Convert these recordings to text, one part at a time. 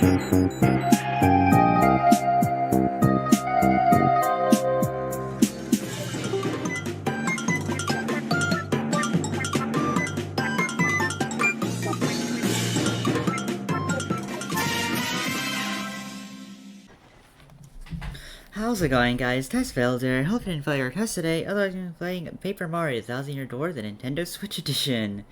How's it going, guys? Test failed here. Hope you didn't fail your test today. Otherwise, I'm playing Paper Mario Thousand Year Door, the Nintendo Switch Edition.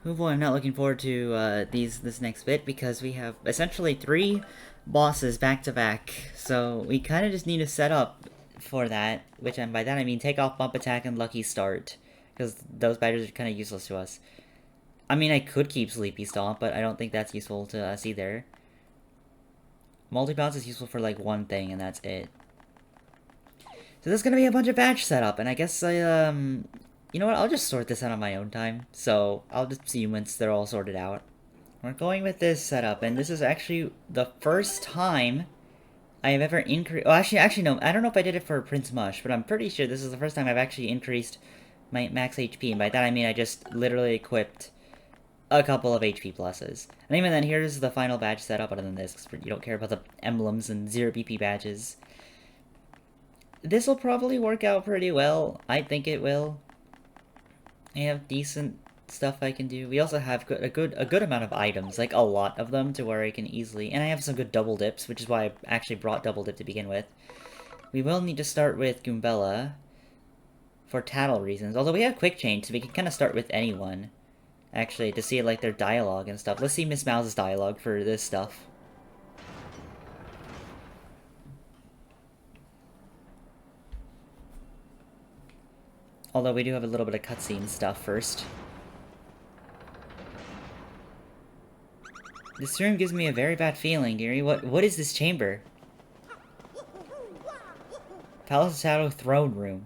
Move on, I'm not looking forward to this next bit because we have essentially 3 bosses back to back. So we kind of just need to set up for that, which by that I mean take off Bump Attack and Lucky Start, because those badges are kind of useless to us. I mean, I could keep Sleepy Stomp, but I don't think that's useful to us either. Multi-bounce is useful for like one thing, and that's it. So there's gonna be a bunch of badge setup, and I guess you know what, I'll just sort this out on my own time, so I'll just see once they're all sorted out. We're going with this setup, and this is actually the first time I have ever increased... Oh, actually no, I don't know if I did it for Prince Mush, but I'm pretty sure this is the first time I've actually increased my max HP, and by that I mean I just literally equipped a couple of HP pluses. And even then, here's the final badge setup, other than this, because you don't care about the emblems and 0 BP badges. This will probably work out pretty well. I think it will. I have decent stuff I can do. We also have a good amount of items, like a lot of them, to where I can easily... And I have some good double dips, which is why I actually brought double dip to begin with. We will need to start with Goombella for tattle reasons. Although we have quick change, so we can kind of start with anyone, actually, to see like their dialogue and stuff. Let's see Miss Mouse's dialogue for this stuff. Although we do have a little bit of cutscene stuff first. This room gives me a very bad feeling, dearie. What is this chamber? Palace Shadow Throne Room.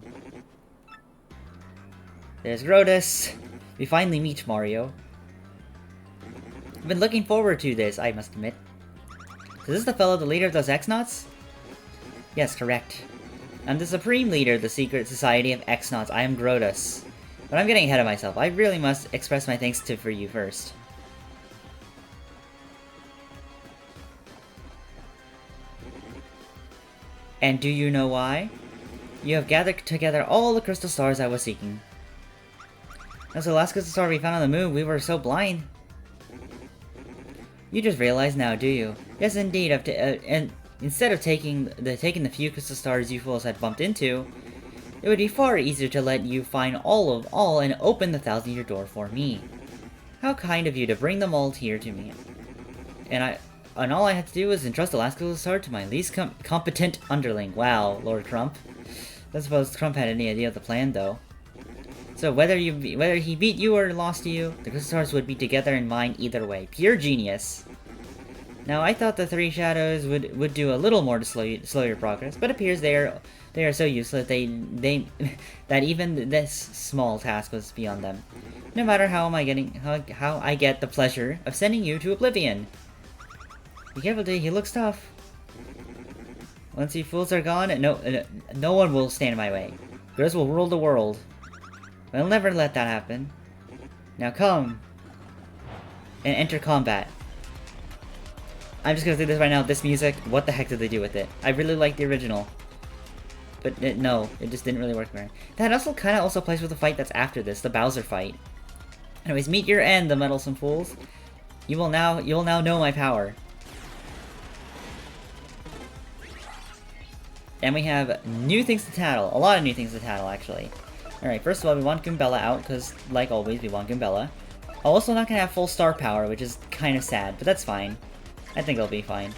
There's Grodus. We finally meet Mario. I've been looking forward to this, I must admit. Is this the fellow, the leader of those X-Nauts? Yes, correct. I'm the supreme leader of the secret society of X-Nauts. I am Grodus. But I'm getting ahead of myself. I really must express my thanks for you first. And do you know why? You have gathered together all the crystal stars I was seeking. That's the last crystal star we found on the moon. We were so blind. You just realize now, do you? Yes, indeed. And instead of taking the few crystal stars you fools had bumped into, it would be far easier to let you find all and open the thousand-year door for me. How kind of you to bring them all here to me. And all I had to do was entrust the last crystal star to my least competent underling. Wow, Lord Crump. I don't suppose Crump had any idea of the plan, though. So whether he beat you or lost to you, the crystal stars would be together in mine either way. Pure genius. Now, I thought the 3 shadows would do a little more to slow your progress, but it appears they are so useless that even this small task was beyond them. No matter how I get the pleasure of sending you to oblivion. Be careful, D. He looks tough. Once you fools are gone, no one will stand in my way. Grizz will rule the world. I'll never let that happen. Now come and enter combat. I'm just gonna say this right now, this music, what the heck did they do with it? I really like the original. But no, it just didn't really work very. That also kind of plays with the fight that's after this, the Bowser fight. Anyways, meet your end, the meddlesome fools. You will now know my power. And we have new things to tattle. A lot of new things to tattle, actually. Alright, first of all, we want Goombella out, because, like always, we want Goombella. Also not gonna have full star power, which is kind of sad, but that's fine. I think it'll be fine.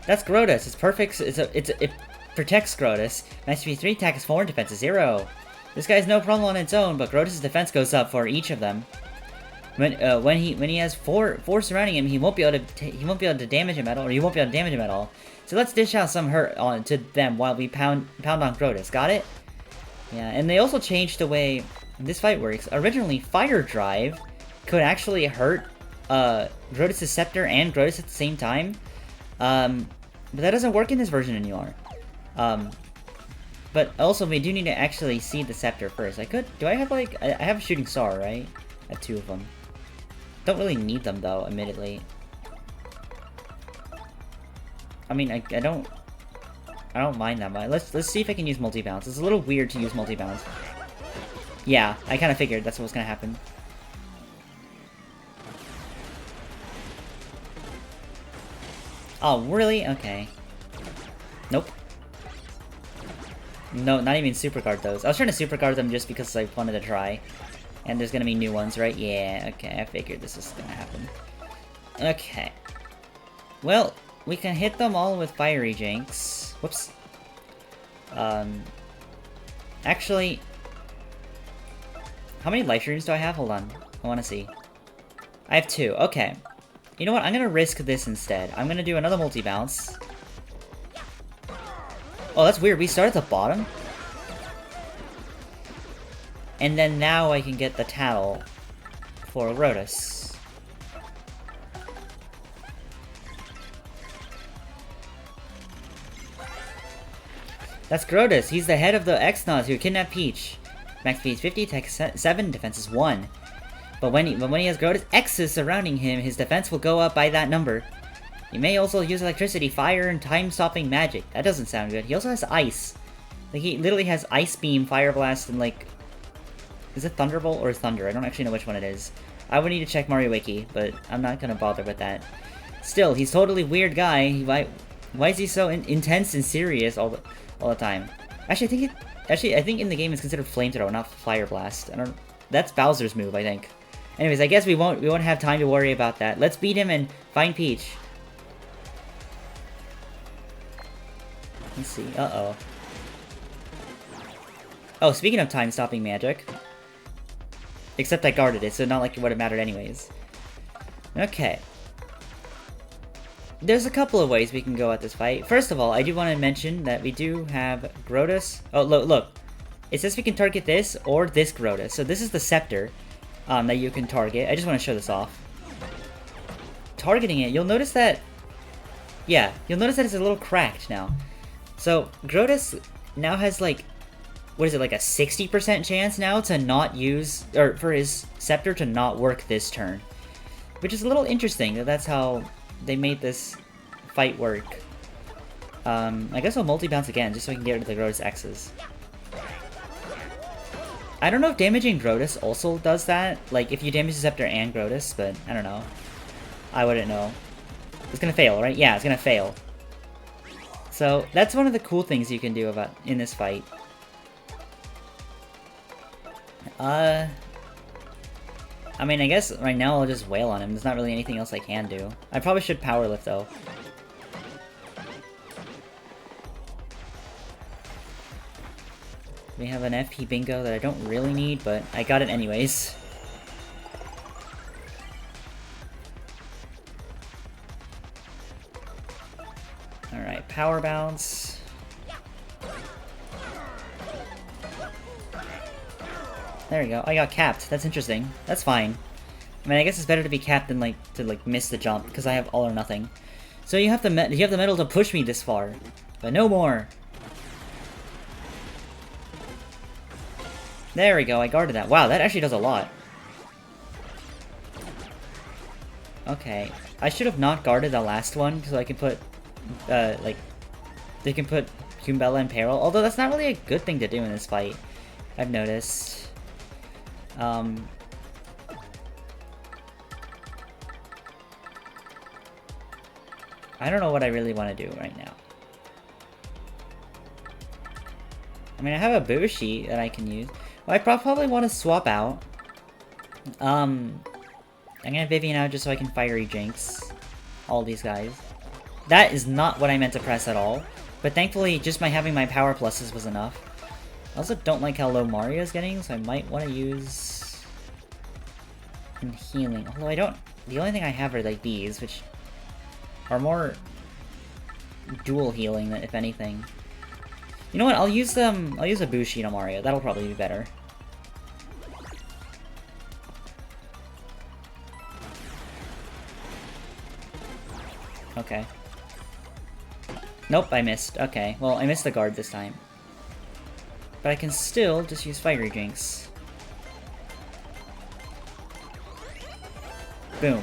That's Grodus. It's perfect. It protects Grodus. Max speed 3, attack is 4, and defense is 0. This guy's no problem on its own, but Grodus' defense goes up for each of them. When he has four surrounding him, he won't be able to damage him at all, or he won't be able to damage him at all. So let's dish out some hurt to them while we pound on Grodus. Got it? Yeah, and they also changed the way this fight works. Originally, Fire Drive could actually hurt Grodus' Scepter and Grodus at the same time. But that doesn't work in this version anymore. But also, we do need to actually see the Scepter first. Do I have, like... I have a Shooting Star, right? I have 2 of them. Don't really need them though, admittedly. I mean, I don't mind that much. Let's see if I can use multi-bounce. It's a little weird to use multi-bounce. Yeah, I kind of figured that's what was gonna happen. Oh, really? Okay. Nope. No, not even super guard those. I was trying to super guard them just because I wanted to try. And there's gonna be new ones, right? Yeah, okay, I figured this was gonna happen. Okay. Well, we can hit them all with Fiery Jinx. Whoops. Actually... How many life runes do I have? Hold on. I wanna see. I have 2. Okay. You know what? I'm gonna risk this instead. I'm gonna do another multi-bounce. Oh, that's weird. We start at the bottom? And then now I can get the Tattle for Rotus. That's Grotus. He's the head of the X-Naws who kidnapped Peach. Max speed is 50, attack 7, defense is 1. But when he has Grotus X's surrounding him, his defense will go up by that number. He may also use electricity, fire, and time-stopping magic. That doesn't sound good. He also has ice. Like, he literally has Ice Beam, Fire Blast, and like... Is it Thunderbolt or Thunder? I don't actually know which one it is. I would need to check Mario Wiki, but I'm not gonna bother with that. Still, he's totally weird guy. Why is he so intense and serious all the time? Actually, I think in the game it's considered Flamethrower, not Fire Blast. That's Bowser's move, I think. Anyways, I guess we won't have time to worry about that. Let's beat him and find Peach. Let's see. Uh-oh. Oh, speaking of time-stopping magic. Except I guarded it, so not like it would have mattered anyways. Okay. There's a couple of ways we can go at this fight. First of all, I do want to mention that we do have Grotus. Oh, look. It says we can target this or this Grotus. So this is the Scepter that you can target. I just want to show this off. Targeting it, you'll notice that... Yeah, you'll notice that it's a little cracked now. So, Grotus now has, like... What is it, like a 60% chance now to not use... Or for his Scepter to not work this turn. Which is a little interesting that that's how they made this fight work. I guess I'll multi-bounce again just so I can get rid of the Grotus X's. I don't know if damaging Grotus also does that. Like, if you damage the Scepter and Grotus, but I don't know. I wouldn't know. It's gonna fail, right? Yeah, it's gonna fail. So, that's one of the cool things you can do in this fight. I mean, I guess right now I'll just wail on him. There's not really anything else I can do. I probably should power lift, though. We have an FP bingo that I don't really need, but I got it anyways. Alright, power bounce. There we go. I got capped. That's interesting. That's fine. I mean, I guess it's better to be capped than to miss the jump because I have all or nothing. So you have the metal to push me this far, but no more. There we go. I guarded that. Wow, that actually does a lot. Okay, I should have not guarded the last one so I can put, they can put Kumbella in peril. Although that's not really a good thing to do in this fight. I've noticed. I don't know what I really want to do right now. I mean, I have a Bushi that I can use. Well, I probably want to swap out. I'm gonna Vivian out just so I can Fiery Jinx all these guys. That is not what I meant to press at all. But thankfully, just by having my power pluses was enough. I also don't like how low Mario is getting, so I might want to use... in healing. Although I don't... The only thing I have are like these, which are more dual healing, if anything. You know what? I'll use a Bushi on Mario. That'll probably be better. Okay. Nope, I missed. Okay, well, I missed the guard this time. But I can still just use Fiery Jinx. Boom.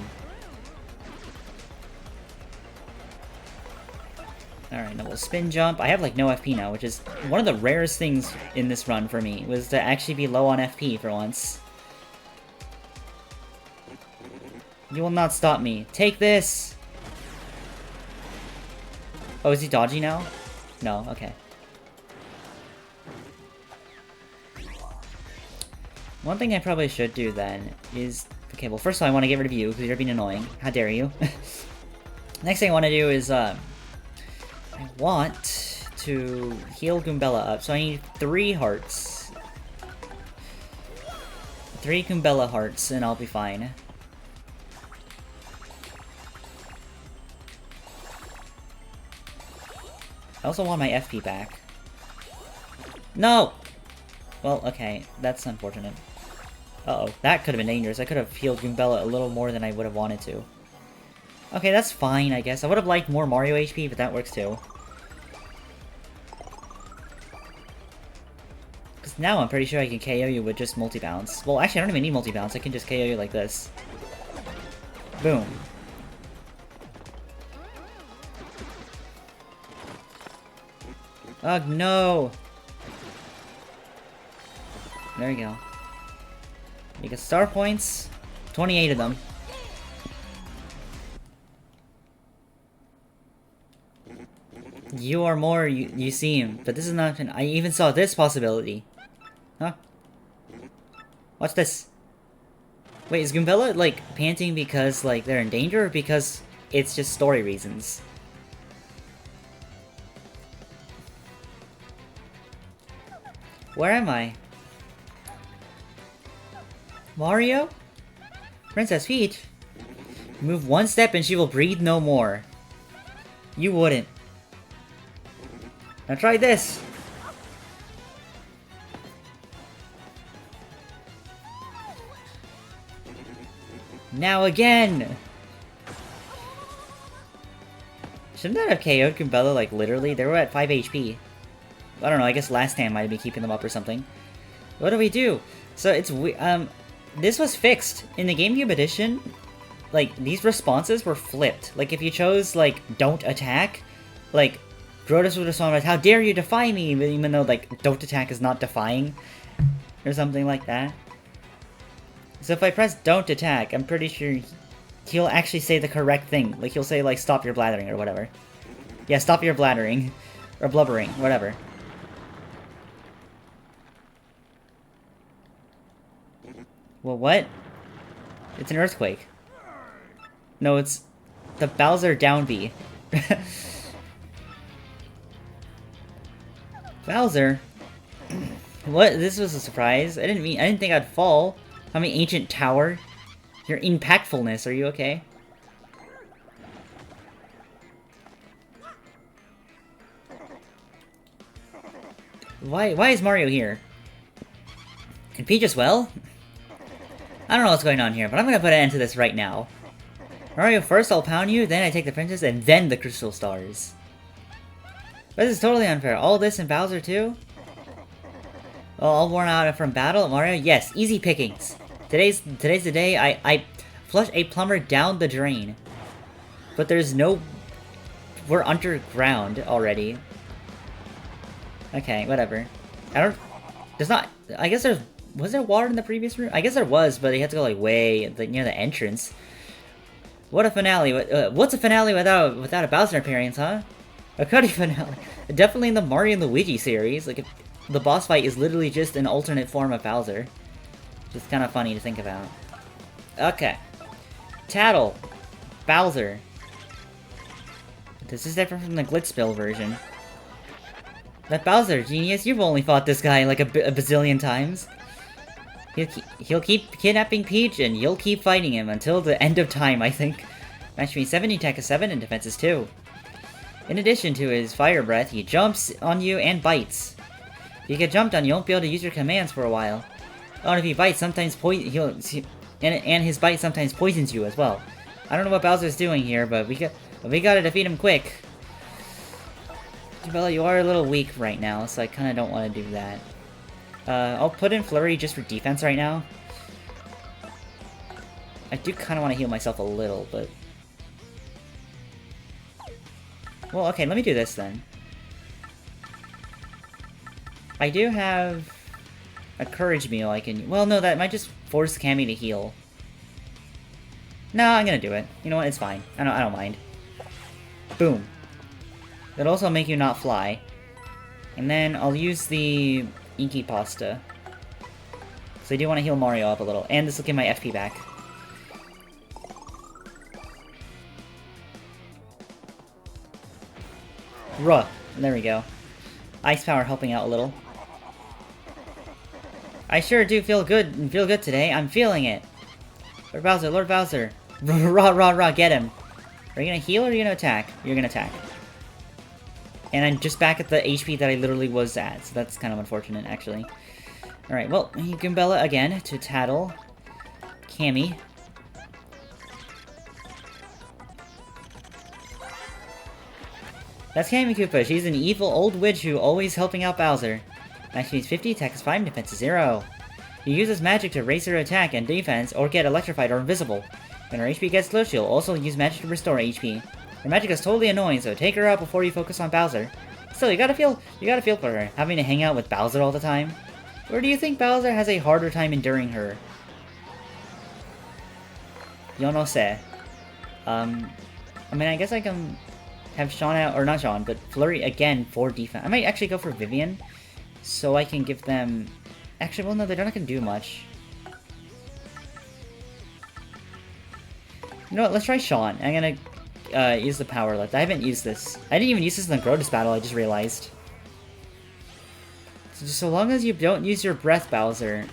Alright, now we'll spin jump. I have like no FP now, which is one of the rarest things in this run for me, was to actually be low on FP for once. You will not stop me. Take this! Oh, is he dodgy now? No, okay. One thing I probably should do then is... Okay, well first of all I want to get rid of you, because you're being annoying. How dare you. Next thing I want to do is, I want to heal Goombella up, so I need 3 hearts. 3 Goombella hearts, and I'll be fine. I also want my FP back. No! Well, okay, that's unfortunate. Uh-oh, that could have been dangerous. I could have healed Goombella a little more than I would have wanted to. Okay, that's fine, I guess. I would have liked more Mario HP, but that works too. Because now I'm pretty sure I can KO you with just multi-bounce. Well, actually, I don't even need multi-bounce. I can just KO you like this. Boom. Oh, no! There we go. You get star points. 28 of them. You are more, you seem, but this is not an... I even saw this possibility. Huh? Watch this. Wait, is Goombella, like, panting because, like, they're in danger, or because it's just story reasons? Where am I? Mario? Princess Peach? Move 1 step and she will breathe no more. You wouldn't. Now try this! Now again! Shouldn't that have KO'd Goombella, like, literally? They were at 5 HP. I don't know, I guess last time might be keeping them up or something. What do we do? So it's this was fixed. In the GameCube edition, like, these responses were flipped. Like, if you chose, like, don't attack, like, Brodus would respond with, how dare you defy me, even though, like, don't attack is not defying, or something like that. So if I press don't attack, I'm pretty sure he'll actually say the correct thing. Like, he'll say, like, stop your blathering, or whatever. Yeah, stop your blathering. Or blubbering, whatever. Well, what? It's an earthquake. No, it's the Bowser down B. Bowser? What? This was a surprise. I didn't think I'd fall. I mean, ancient tower. Your impactfulness, are you okay? Why is Mario here? And Peach as well? I don't know what's going on here, but I'm gonna put an end to this right now. Mario, first I'll pound you, then I take the princess, and then the crystal stars. This is totally unfair. All this and Bowser too? Oh, all worn out from battle, Mario? Yes, easy pickings. Today's the day I flush a plumber down the drain. But there's no... We're underground already. Okay, whatever. There's not... I guess there's... Was there water in the previous room? I guess there was, but you had to go, like, way near the entrance. What a finale. What's a finale without a Bowser appearance, huh? A Cuddy finale. Definitely in the Mario and Luigi series. Like, the boss fight is literally just an alternate form of Bowser. Just kind of funny to think about. Okay. Tattle. Bowser. This is different from the Glitzbill version. That Bowser, genius, you've only fought this guy like a bazillion times. He'll keep kidnapping Peach, and you'll keep fighting him until the end of time, I think. Match me 70, attack is 7, and defense is 2. In addition to his fire breath, he jumps on you and bites. If you get jumped on, you won't be able to use your commands for a while. Oh, and if he bites, sometimes and his bite sometimes poisons you as well. I don't know what Bowser's doing here, but we gotta defeat him quick. Bella, you are a little weak right now, so I kind of don't want to do that. I'll put in Flurry just for defense right now. I do kind of want to heal myself a little, but... Well, okay, let me do this then. I do have a courage meal I can... Well, no, that might just force Cammy to heal. No, I'm gonna do it. You know what? It's fine. I don't mind. Boom. That'll also make you not fly. And then I'll use the Inky Pasta. Because I do want to heal Mario up a little. And this will give my FP back. Ruh. There we go. Ice Power helping out a little. I sure do feel good today. I'm feeling it. Lord Bowser, Lord Bowser. Rah, rah, rah, get him. Are you gonna heal or are you gonna attack? You're gonna attack. And I'm just back at the HP that I literally was at, so that's kind of unfortunate, actually. Alright, well, Goombella again to Tattle. Cammy. That's Cammy Koopa. She's an evil old witch who always helping out Bowser. HP is 50, attack is 5, defense is 0. You use this magic to raise her attack and defense, or get electrified or invisible. When her HP gets low, she'll also use magic to restore HP. Her magic is totally annoying, so take her out before you focus on Bowser. Still, you gotta feel for her, having to hang out with Bowser all the time. Or do you think Bowser has a harder time enduring her? Yo no sé. I mean, I guess I can have Sean out, or not Sean, but Flurry again for defense. I might actually go for Vivian, so I can give them... Actually, well, no, they're not gonna do much. You know what, let's try Sean. I'm gonna use the Power Lift. I haven't used this. I didn't even use this in the Grotus battle, I just realized. So long as you don't use your Breath, Bowser,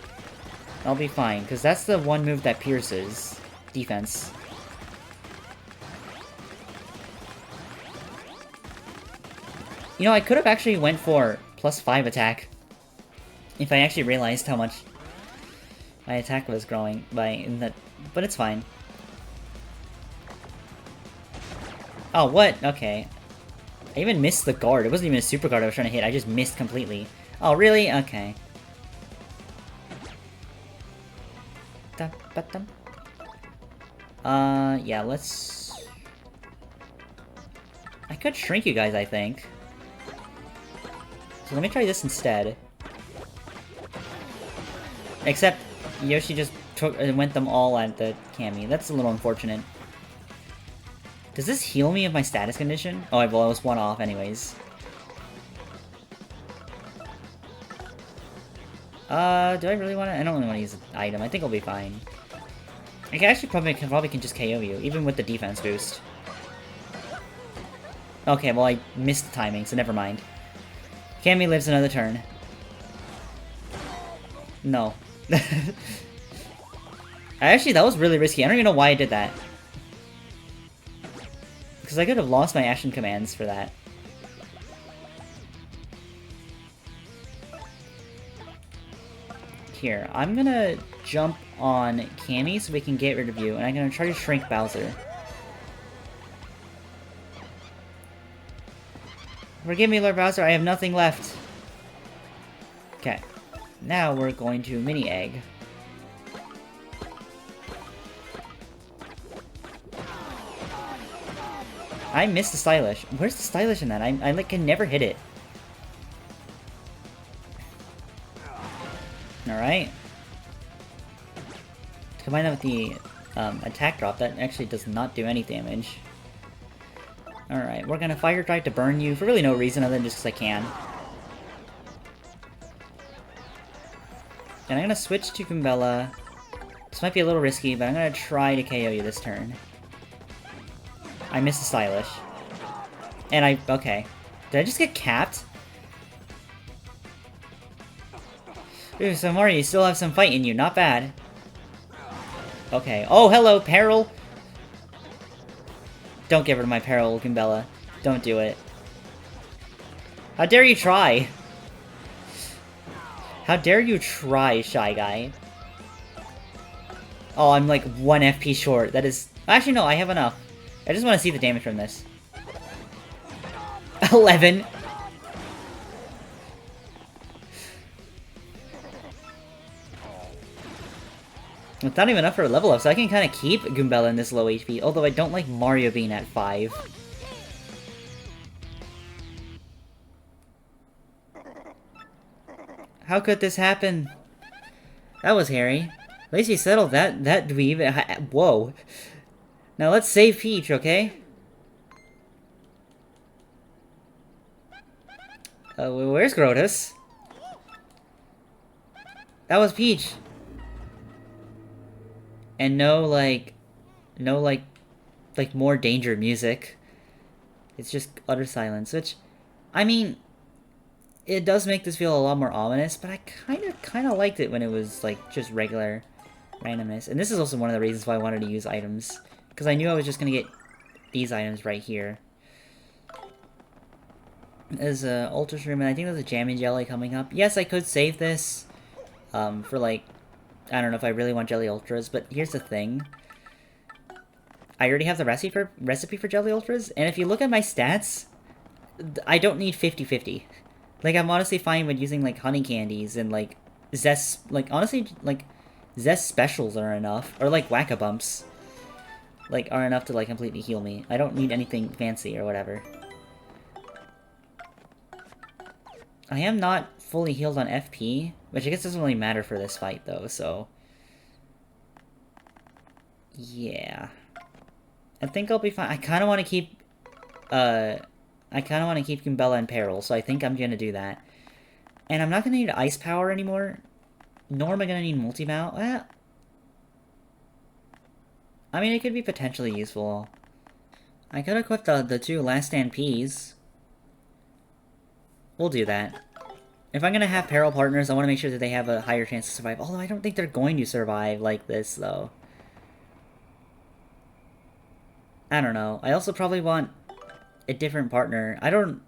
I'll be fine, because that's the one move that pierces defense. You know, I could have actually went for +5 attack if I actually realized how much my attack was growing by in that, but it's fine. Oh, what? Okay. I even missed the guard. It wasn't even a super guard I was trying to hit. I just missed completely. Oh, really? Okay. Yeah, let's... I could shrink you guys, I think. So let me try this instead. Except, Yoshi just went them all at the Cammy. That's a little unfortunate. Does this heal me of my status condition? Oh, well, I was one off anyways. Do I really want to? I don't really want to use an item. I think I'll be fine. I can actually probably can just KO you, even with the defense boost. Okay, well, I missed the timing, so never mind. Cammy lives another turn. No. Actually, that was really risky. I don't even know why I did that. Because I could have lost my action commands for that. Here, I'm gonna jump on Cammy so we can get rid of you, and I'm gonna try to shrink Bowser. Forgive me, Lord Bowser, I have nothing left. Okay. Now we're going to Mini Egg. I missed the Stylish. Where's the Stylish in that? I like, can never hit it. Alright. Combine that with the attack drop, that actually does not do any damage. Alright, we're gonna Fire Drive to burn you for really no reason other than just because I can. And I'm gonna switch to Goombella. This might be a little risky, but I'm gonna try to KO you this turn. I missed the Stylish. And okay. Did I just get capped? Ooh, so Mario, you still have some fight in you, not bad. Okay. Oh, hello, Peril! Don't get rid of my Peril, Goombella. Don't do it. How dare you try? How dare you try, Shy Guy? Oh, I'm like 1 FP short. That is... Actually, no, I have enough. I just want to see the damage from this. 11! It's not even enough for a level up, so I can kind of keep Goombella in this low HP, although I don't like Mario being at 5. How could this happen? That was hairy. At least he settled that dweeb. Whoa. Now let's save Peach, okay? Where's Grotus? That was Peach. And no, like, more danger music. It's just utter silence, which, I mean, it does make this feel a lot more ominous, but I kind of liked it when it was, like, just regular randomness. And this is also one of the reasons why I wanted to use items, because I knew I was just going to get these items right here. There's a Ultra Shroom, and I think there's a Jammy Jelly coming up. Yes, I could save this, for, like, I don't know if I really want Jelly Ultras, but here's the thing. I already have the recipe for Jelly Ultras, and if you look at my stats, I don't need 50-50. Like, I'm honestly fine with using, like, honey candies and, like, Zest, like, honestly, like, Zest specials are enough, or, like, Whack-A-Bumps, like, are enough to, like, completely heal me. I don't need anything fancy or whatever. I am not fully healed on FP, which I guess doesn't really matter for this fight, though, so... yeah. I think I'll be fine. I kind of want to keep... Goombella in peril, so I think I'm gonna do that. And I'm not gonna need Ice Power anymore, nor am I gonna need Multi-Bow. Well, I mean, it could be potentially useful. I could equip the 2 Last Stand Ps. We'll do that. If I'm gonna have Peril partners, I want to make sure that they have a higher chance to survive. Although I don't think they're going to survive like this, though. I don't know. I also probably want a different partner. I don't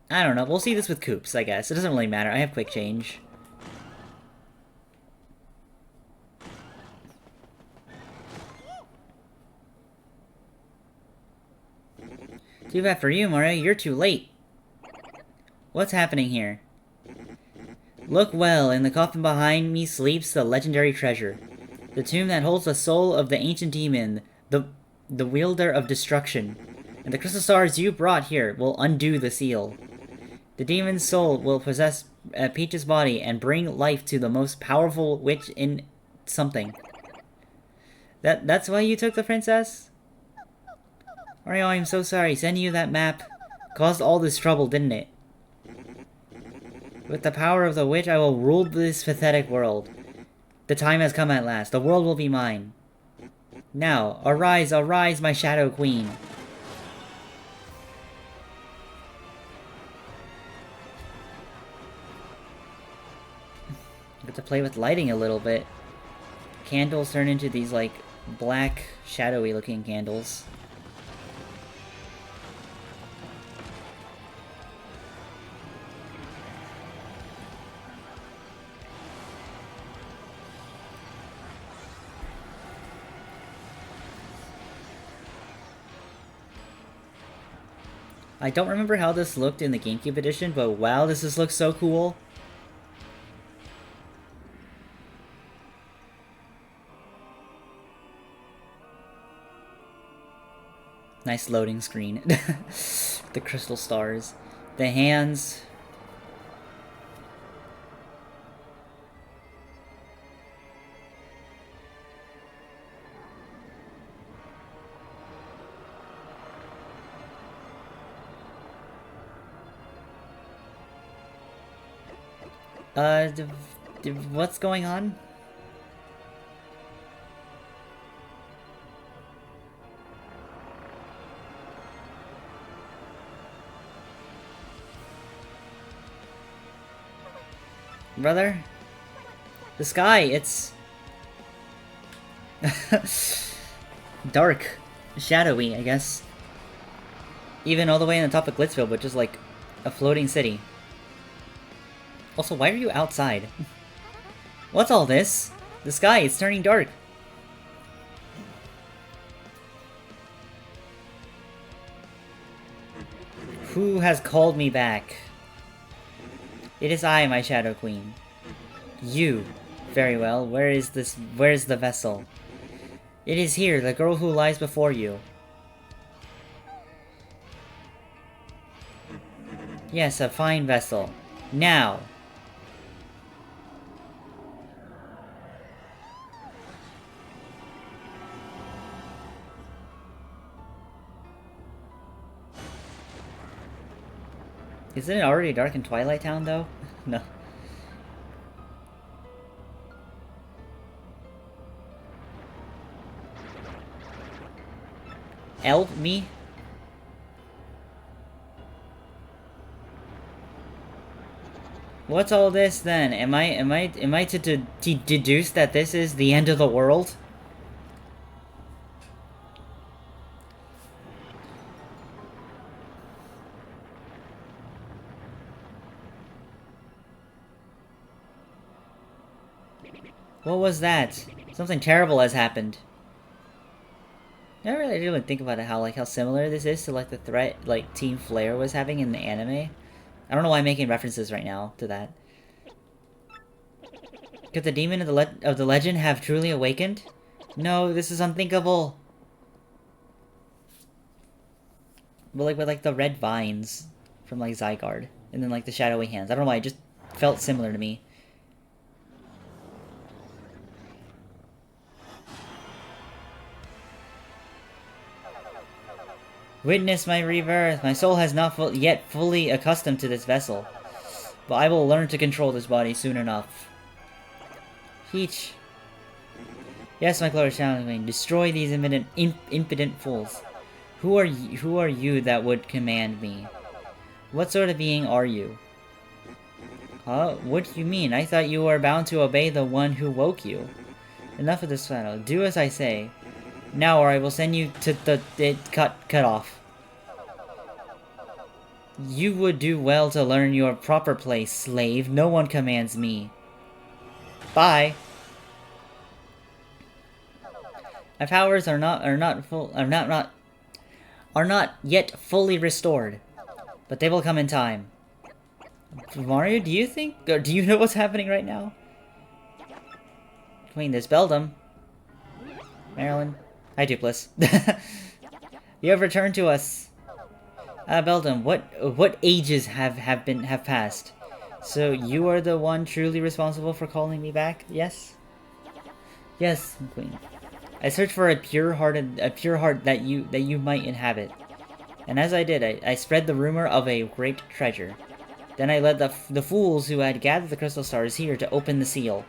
know. We'll see this with Koops, I guess. It doesn't really matter. I have Quick Change. Too bad for you, Mario. You're too late. What's happening here? Look well, in the coffin behind me sleeps the legendary treasure. The tomb that holds the soul of the ancient demon, the wielder of destruction. And the crystal stars you brought here will undo the seal. The demon's soul will possess Peach's body and bring life to the most powerful witch in something. That's why you took the princess? Mario, I'm so sorry. Sending you that map caused all this trouble, didn't it? With the power of the witch, I will rule this pathetic world. The time has come at last. The world will be mine. Now, arise, arise, my Shadow Queen. Get to play with lighting a little bit. Candles turn into these, like, black, shadowy looking candles. I don't remember how this looked in the GameCube edition, but wow, this looks so cool. Nice loading screen. The crystal stars. The hands. What's going on? Brother? The sky, it's... dark. Shadowy, I guess. Even all the way in the top of Glitzville, but just like a floating city. Also, why are you outside? What's all this? The sky is turning dark. Who has called me back? It is I, my Shadow Queen. You, Very well. Where is this? Where is the vessel? It is here, the girl who lies before you. Yes, a fine vessel. Now! Isn't it already dark in Twilight Town, though? No. Help me? What's all this then? Am I to deduce that this is the end of the world? What was that? Something terrible has happened. I really didn't think about it, how similar this is to like the threat like Team Flare was having in the anime. I don't know why I'm making references right now to that. Could the demon of the legend have truly awakened? No, this is unthinkable. But like with like the red vines from like Zygarde, and then like the shadowy hands. I don't know why, it just felt similar to me. Witness my rebirth. My soul has not yet fully accustomed to this vessel, but I will learn to control this body soon enough. Peach. Yes, my glorious challenge. Destroy these impudent fools. Who are you that would command me? What sort of being are you? Huh? What do you mean? I thought you were bound to obey the one who woke you. Enough of this battle. Do as I say. Now, or I will send you to cut off. You would do well to learn your proper place, slave. No one commands me. Bye. My powers are not yet fully restored, but they will come in time. Mario, do you think, or do you know what's happening right now? Queen, there's Beldum. Marilyn. Hi, Dupless. You have returned to us. Beldum, what ages have passed? So you are the one truly responsible for calling me back? Yes? Yes, Queen. I searched for a pure heart that you might inhabit. And as I did, I spread the rumor of a great treasure. Then I led the fools who had gathered the crystal stars here to open the seal.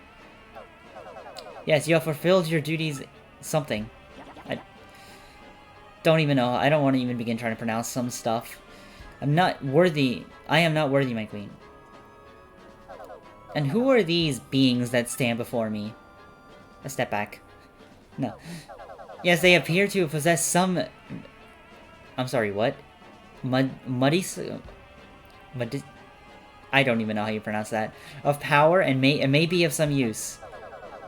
Yes, you have fulfilled your duties something. I don't even know. I don't want to even begin trying to pronounce some stuff. I'm not worthy. I am not worthy, my queen. And who are these beings that stand before me? A step back. No. Yes, they appear to possess some... I'm sorry, what? Muddy... I don't even know how you pronounce that. Of power and may be of some use.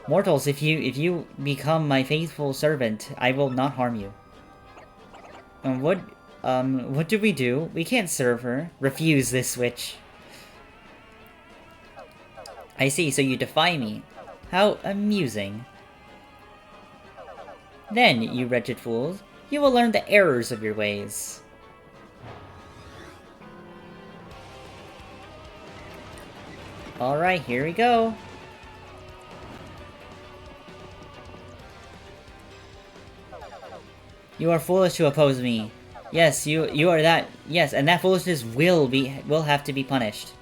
Mortals, if you become my faithful servant, I will not harm you. What do we do? We can't serve her. Refuse this switch. I see, so you defy me. How amusing. Then, you wretched fools, you will learn the errors of your ways. Alright, here we go. You are foolish to oppose me. Yes, you are that. Yes, and that foolishness will have to be punished.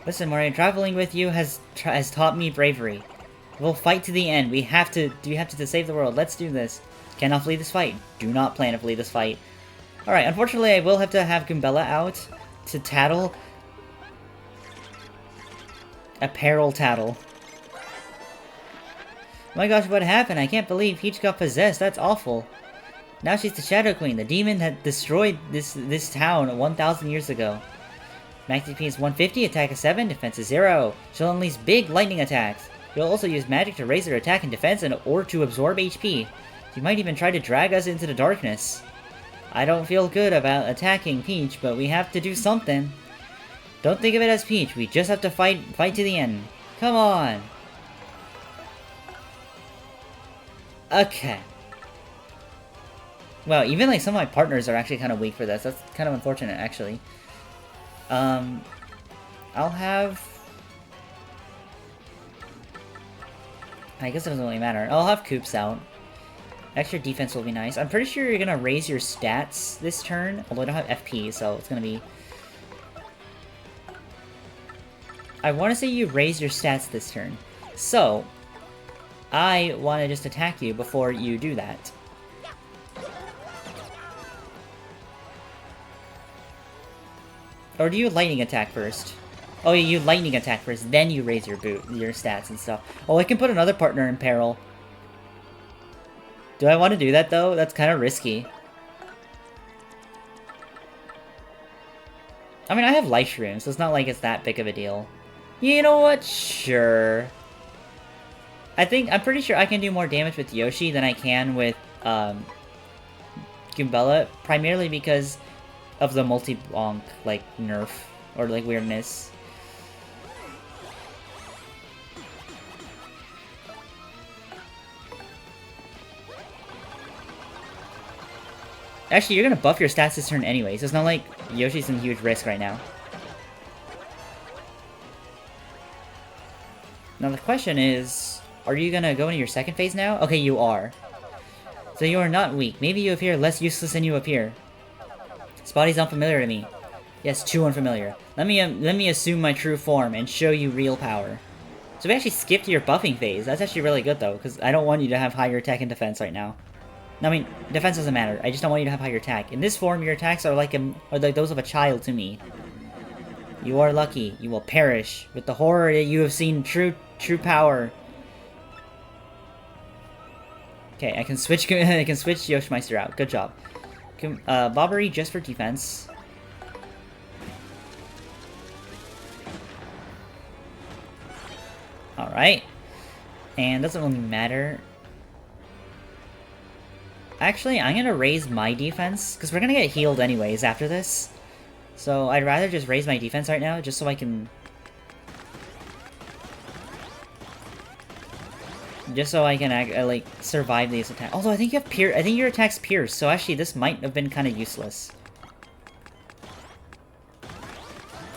Listen, Mario, traveling with you has taught me bravery. We'll fight to the end. We have to save the world. Let's do this. Cannot flee this fight. Do not plan to flee this fight. Alright, unfortunately I will have to have Goombella out to tattle. Apparel tattle. Oh my gosh, what happened? I can't believe Peach got possessed. That's awful. Now she's the Shadow Queen, the demon that destroyed this town 1,000 years ago. Max DP is 150, attack is 7, defense is 0. She'll unleash big lightning attacks. She'll also use magic to raise her attack and defense or to absorb HP. She might even try to drag us into the darkness. I don't feel good about attacking Peach, but we have to do something. Don't think of it as Peach, we just have to fight to the end. Come on! Okay. Well, even like some of my partners are actually kind of weak for this. That's kind of unfortunate, actually. I'll have... I guess it doesn't really matter. I'll have Coops out. Extra defense will be nice. I'm pretty sure you're gonna raise your stats this turn, although I don't have FP, so it's gonna be... I want to say you raise your stats this turn. So, I want to just attack you before you do that. Or do you lightning attack first? Oh yeah, you lightning attack first, then you raise your stats and stuff. Oh, I can put another partner in peril. Do I want to do that though? That's kind of risky. I mean, I have life shrooms, so it's not like it's that big of a deal. You know what? Sure. I'm pretty sure I can do more damage with Yoshi than I can with, Goombella, primarily because of the multi-bonk, like, nerf, or, like, weirdness. Actually, you're gonna buff your stats this turn anyway, so it's not like Yoshi's in huge risk right now. Now the question is, are you gonna go into your second phase now? Okay, you are. So you are not weak. Maybe you appear less useless than you appear. This body's unfamiliar to me. Yes, too unfamiliar. Let me assume my true form and show you real power. So we actually skipped your buffing phase. That's actually really good though, because I don't want you to have higher attack and defense right now. I mean, defense doesn't matter. I just don't want you to have higher attack. In this form, your attacks are like those of a child to me. You are lucky. You will perish with the horror that you have seen true power. Okay, I can switch Yoshimeister out. Good job. Bobbery just for defense. Alright. And doesn't really matter. Actually, I'm gonna raise my defense, because we're gonna get healed anyways after this. So I'd rather just raise my defense right now, just so I can... like, survive these attacks. Although I think you have I think your attack's pierce, so actually this might have been kind of useless.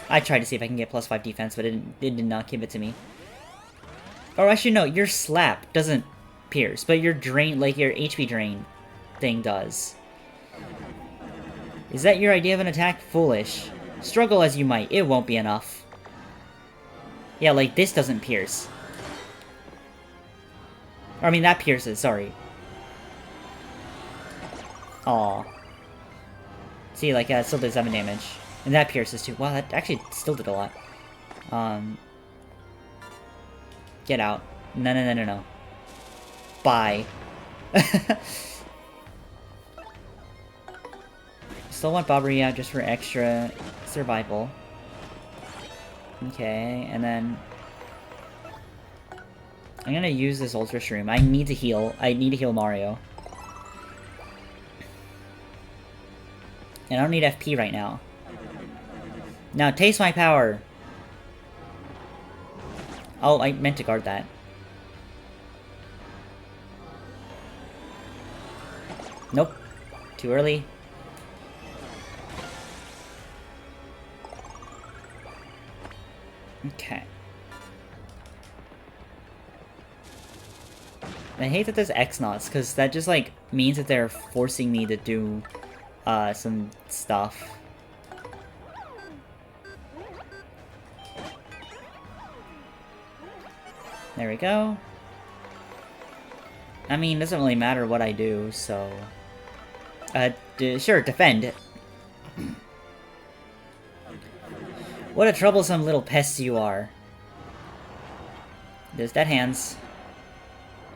I tried to see if I can get +5 defense, but it did not give it to me. Or actually, no, your slap doesn't pierce, but your drain, like your HP drain thing does. Is that your idea of an attack? Foolish. Struggle as you might, it won't be enough. Yeah, like this doesn't pierce. Or, I mean, that pierces, sorry. Aw. See, like, that still did 7 damage. And that pierces too. Wow, that actually still did a lot. Get out. No. Bye. Still want Bobbery out just for extra survival. Okay, and then... I'm gonna use this Ultra Shroom. I need to heal. I need to heal Mario. And I don't need FP right now. Now, taste my power! Oh, I meant to guard that. Nope. Too early. Okay. I hate that there's X-Nauts, because that just, like, means that they're forcing me to do, some stuff. There we go. I mean, it doesn't really matter what I do, so... sure, defend. What a troublesome little pest you are. There's dead hands.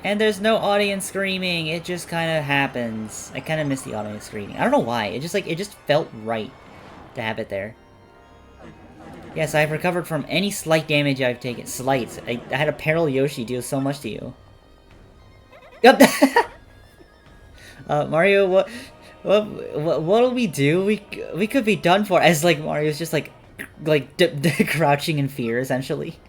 And there's no audience screaming, it just kind of happens. I kind of miss the audience screaming. I don't know why, it just felt right to have it there. Yes, I've recovered from any slight damage I've taken. Slight. I had a Peril Yoshi deal so much to you. Yep. Mario, what'll we do? We could be done for, as like Mario's just like crouching in fear, essentially.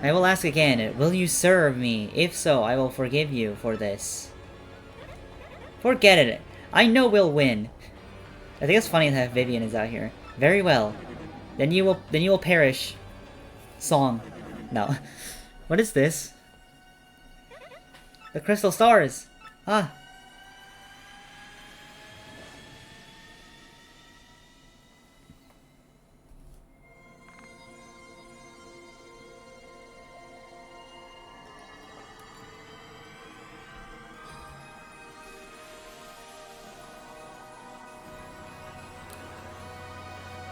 I will ask again, will you serve me? If so, I will forgive you for this. Forget it. I know we'll win. I think it's funny that Vivian is out here. Very well. Then you will perish. Song. No. What is this? The crystal stars. Ah.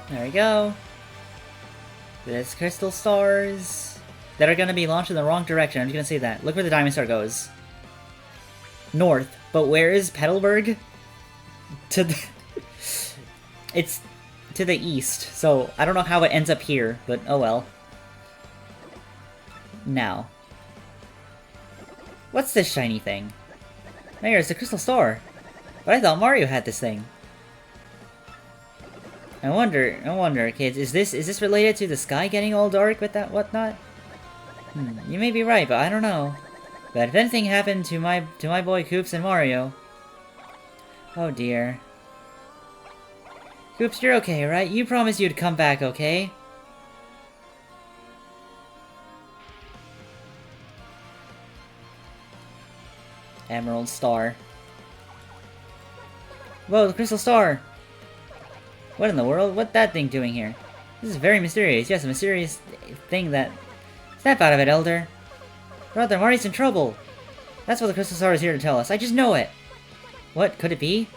There we go. There's crystal stars that are gonna be launched in the wrong direction. I'm just gonna say that. Look where the diamond star goes. North. But where is Petalburg? To the... It's to the east. So I don't know how it ends up here, but oh well. Now. What's this shiny thing? There, it's a crystal star. But I thought Mario had this thing. I wonder, kids, is this related to the sky getting all dark with that whatnot? You may be right, but I don't know. But if anything happened to my boy Koops and Mario... Oh dear. Koops, you're okay, right? You promised you'd come back, okay? Emerald Star. Whoa, the crystal star! What in the world? What's that thing doing here? This is very mysterious. Yes, a mysterious thing that... Snap out of it, Elder. Brother, Marty's in trouble. That's what the crystal star is here to tell us. I just know it. What? Could it be?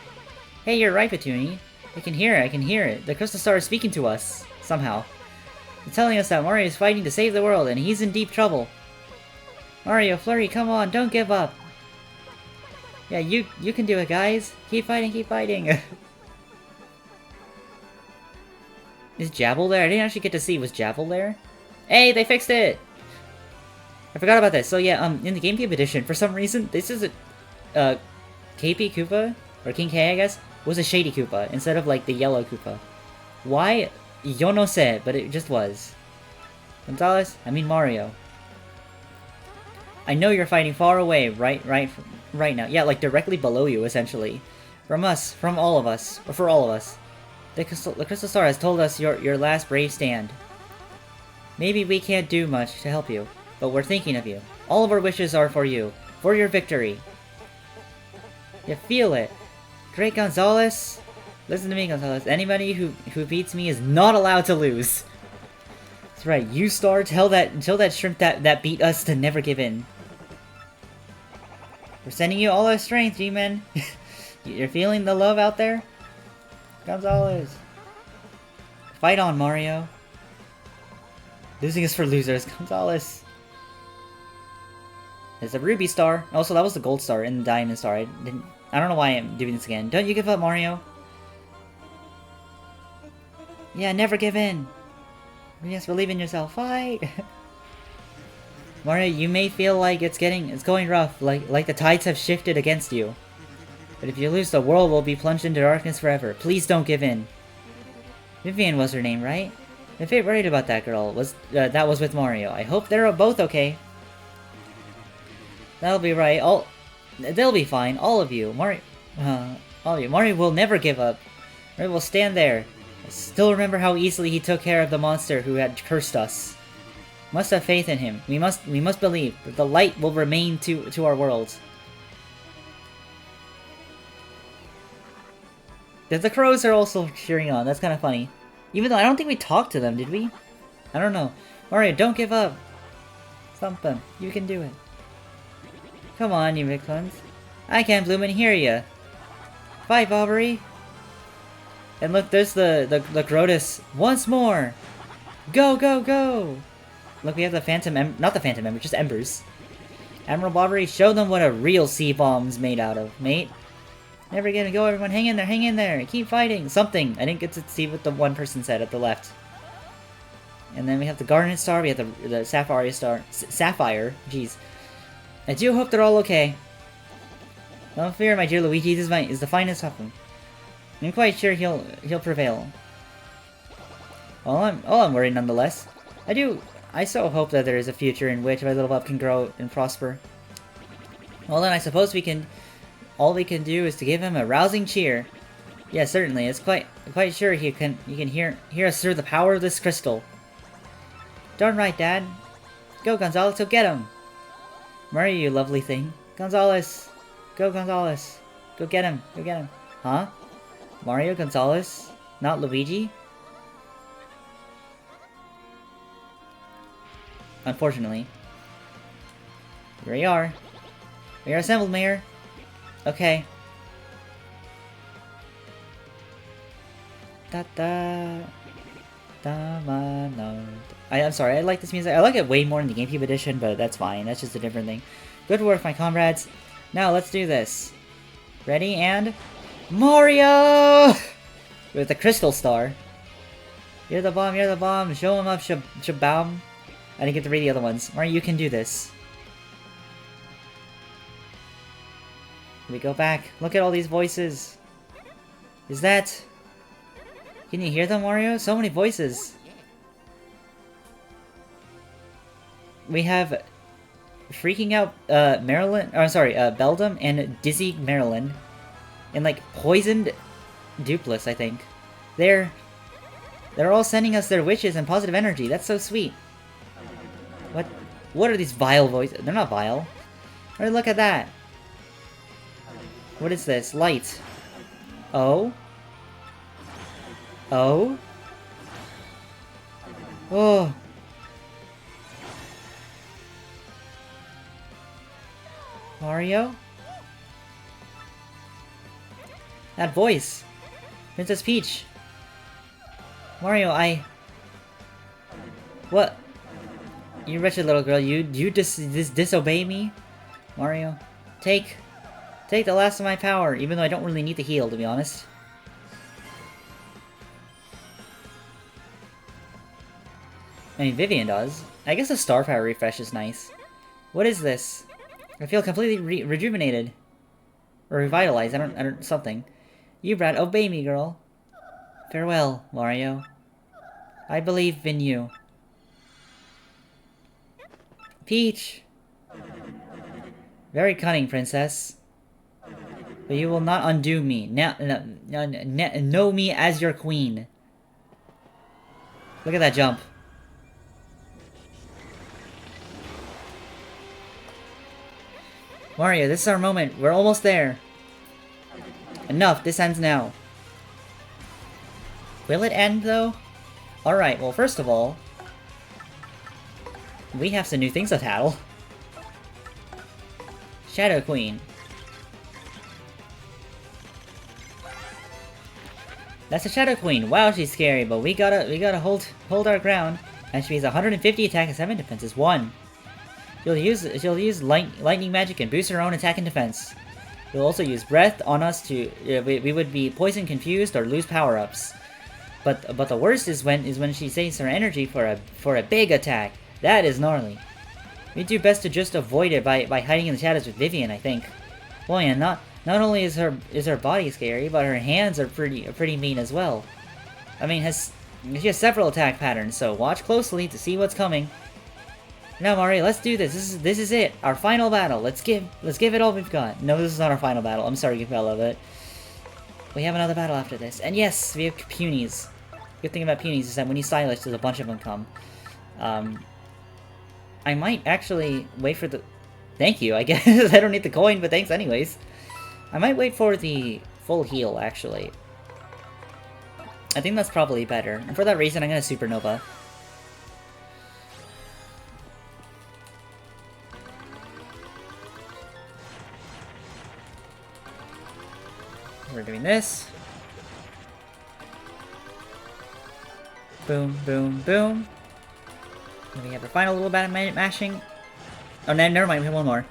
Hey, you're right, Petunie. I can hear it. The crystal star is speaking to us. Somehow. It's telling us that Mario is fighting to save the world, and he's in deep trouble. Mario, Flurry, come on, don't give up. Yeah, you can do it, guys. Keep fighting, keep fighting. Is Jabble there? I didn't actually get to see. Was Jabble there? Hey, they fixed it! I forgot about this. So yeah, in the GameCube edition, for some reason, this is a, KP Koopa, or King K, I guess, was a shady Koopa, instead of, like, the yellow Koopa. Why? Yo no sé, but it just was. Gonzalez? I mean Mario. I know you're fighting far away, right now. Yeah, like, directly below you, essentially. From us, from all of us, or for all of us. The crystal star has told us your last brave stand. Maybe we can't do much to help you, but we're thinking of you. All of our wishes are for you, for your victory. You feel it. Great Gonzalez. Listen to me, Gonzalez. Anybody who beats me is not allowed to lose. That's right, you Star, tell that shrimp that beat us to never give in. We're sending you all our strength, G-Men. You're feeling the love out there? Gonzalez. Fight on, Mario. Losing is for losers. Gonzalez. There's a ruby star. Also, that was the gold star and the diamond star. I don't know why I'm doing this again. Don't you give up, Mario. Yeah, never give in. Yes, believe in yourself. Fight. Mario, you may feel like it's going rough, like the tides have shifted against you. But if you lose, the world will be plunged into darkness forever. Please don't give in. Vivian was her name, right? If you're worried about that girl, that was with Mario. I hope they're both okay. That'll be right. They'll be fine. All of you. Mario will never give up. Mario will stand there. I still remember how easily he took care of the monster who had cursed us. Must have faith in him. We must believe that the light will remain to our worlds. The crows are also cheering on. That's kind of funny. Even though I don't think we talked to them, did we? I don't know. Mario, don't give up. Something. You can do it. Come on, you big ones. I can't bloom and hear ya. Fight, Aubrey. And look, there's the Grotus once more. Go, go, go. Look, we have the Phantom not the Phantom Ember, just Embers. Admiral Bobbery, show them what a real sea bomb's made out of, mate. Never gonna go, everyone. Hang in there. Keep fighting. Something. I didn't get to see what the one person said at the left. And then we have the Garnet Star. We have the Sapphire Star. Sapphire. Jeez. I do hope they're all okay. Don't fear, my dear Luigi. This is the finest of them. I'm quite sure he'll prevail. Well, I'm worried nonetheless. I do I so hope that there is a future in which my little pup can grow and prosper. Well then, I suppose we can... All we can do is to give him a rousing cheer. Yeah, certainly. It's quite sure you can hear us through the power of this crystal. Darn right, Dad. Go, Gonzalez, go get him. Mario, you lovely thing. Gonzalez. Go, Gonzalez. Go get him. Go get him. Huh? Mario, Gonzalez? Not Luigi? Unfortunately. Here we are. We are assembled, Mayor. Okay. Da da da ma no. I'm sorry, I like this music. I like it way more in the GameCube edition, but that's fine. That's just a different thing. Good work, my comrades. Now, let's do this. Ready, and... Mario! With the Crystal Star. You're the bomb, you're the bomb. Show him up, Shabaum. I didn't get to read the other ones. Mario, you can do this. We go back. Look at all these voices. Is that... Can you hear them, Mario? So many voices. We have freaking out Marilyn, or sorry, Beldum and Dizzy Marilyn, and like poisoned Dupless, I think. They're all sending us their wishes and positive energy. That's so sweet. What are these vile voices? They're not vile. Alright, look at that. What is this? Light. Oh. Oh. Oh. Mario? That voice! Princess Peach! Mario, What? You wretched little girl, you disobey me? Mario, take the last of my power, even though I don't really need the heal, to be honest. I mean, Vivian does. I guess the star power refresh is nice. What is this? I feel completely rejuvenated. Or revitalized, I don't, something. You brat, obey me, girl. Farewell, Mario. I believe in you. Peach! Very cunning, princess. But you will not undo me. Know me as your queen. Look at that jump. Mario, this is our moment. We're almost there. Enough, this ends now. Will it end, though? Alright, well, first of all, we have some new things to tattle. Shadow Queen. That's a Shadow Queen. Wow, she's scary, but we gotta hold our ground. And she has 150 attack and 7 defense is 1. She'll use lightning magic and boost her own attack and defense. She'll also use breath on us to we would be poison confused or lose power-ups. But the worst is when she saves her energy for a big attack. That is gnarly. We do best to just avoid it by hiding in the shadows with Vivian, I think. Boy, and not only is her body scary, but her hands are pretty mean as well. I mean, she has several attack patterns, so watch closely to see what's coming. Now, Mario, let's do this. This is it. Our final battle. Let's give it all we've got. No, this is not our final battle. I'm sorry, Capella, but we have another battle after this. And yes, we have Punies. Good thing about Punies is that when you stylish, there's a bunch of them come. I might actually wait for the... Thank you, I guess. I don't need the coin, but thanks anyways. I might wait for the full heal, actually. I think that's probably better. And for that reason, I'm gonna Supernova. We're doing this. Boom, boom, boom. And we have our final little bit of mashing. Oh, no, never mind, we have one more.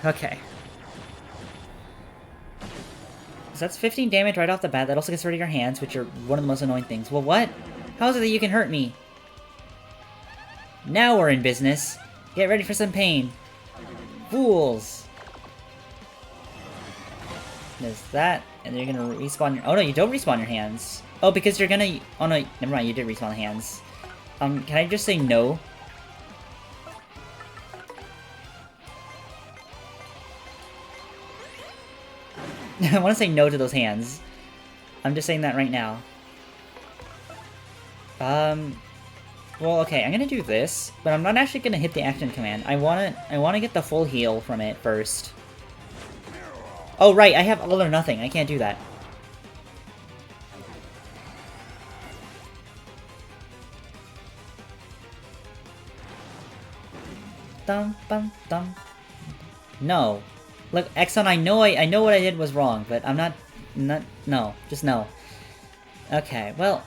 Okay. So that's 15 damage right off the bat. That also gets rid of your hands, which are one of the most annoying things. Well, what? How is it that you can hurt me? Now we're in business. Get ready for some pain. Fools. There's that, and you're gonna respawn your... Oh no, you don't respawn your hands. Oh, because you're gonna... Oh no, never mind, you did respawn the hands. Can I just say no? I want to say no to those hands. I'm just saying that right now. Well, okay, I'm gonna do this, but I'm not actually gonna hit the action command. I wanna get the full heal from it first. Oh, right, I have all or nothing. I can't do that. Dum, bum, dum. No. Look, Exxon, I know what I did was wrong, but I'm not, no, just no. Okay, well,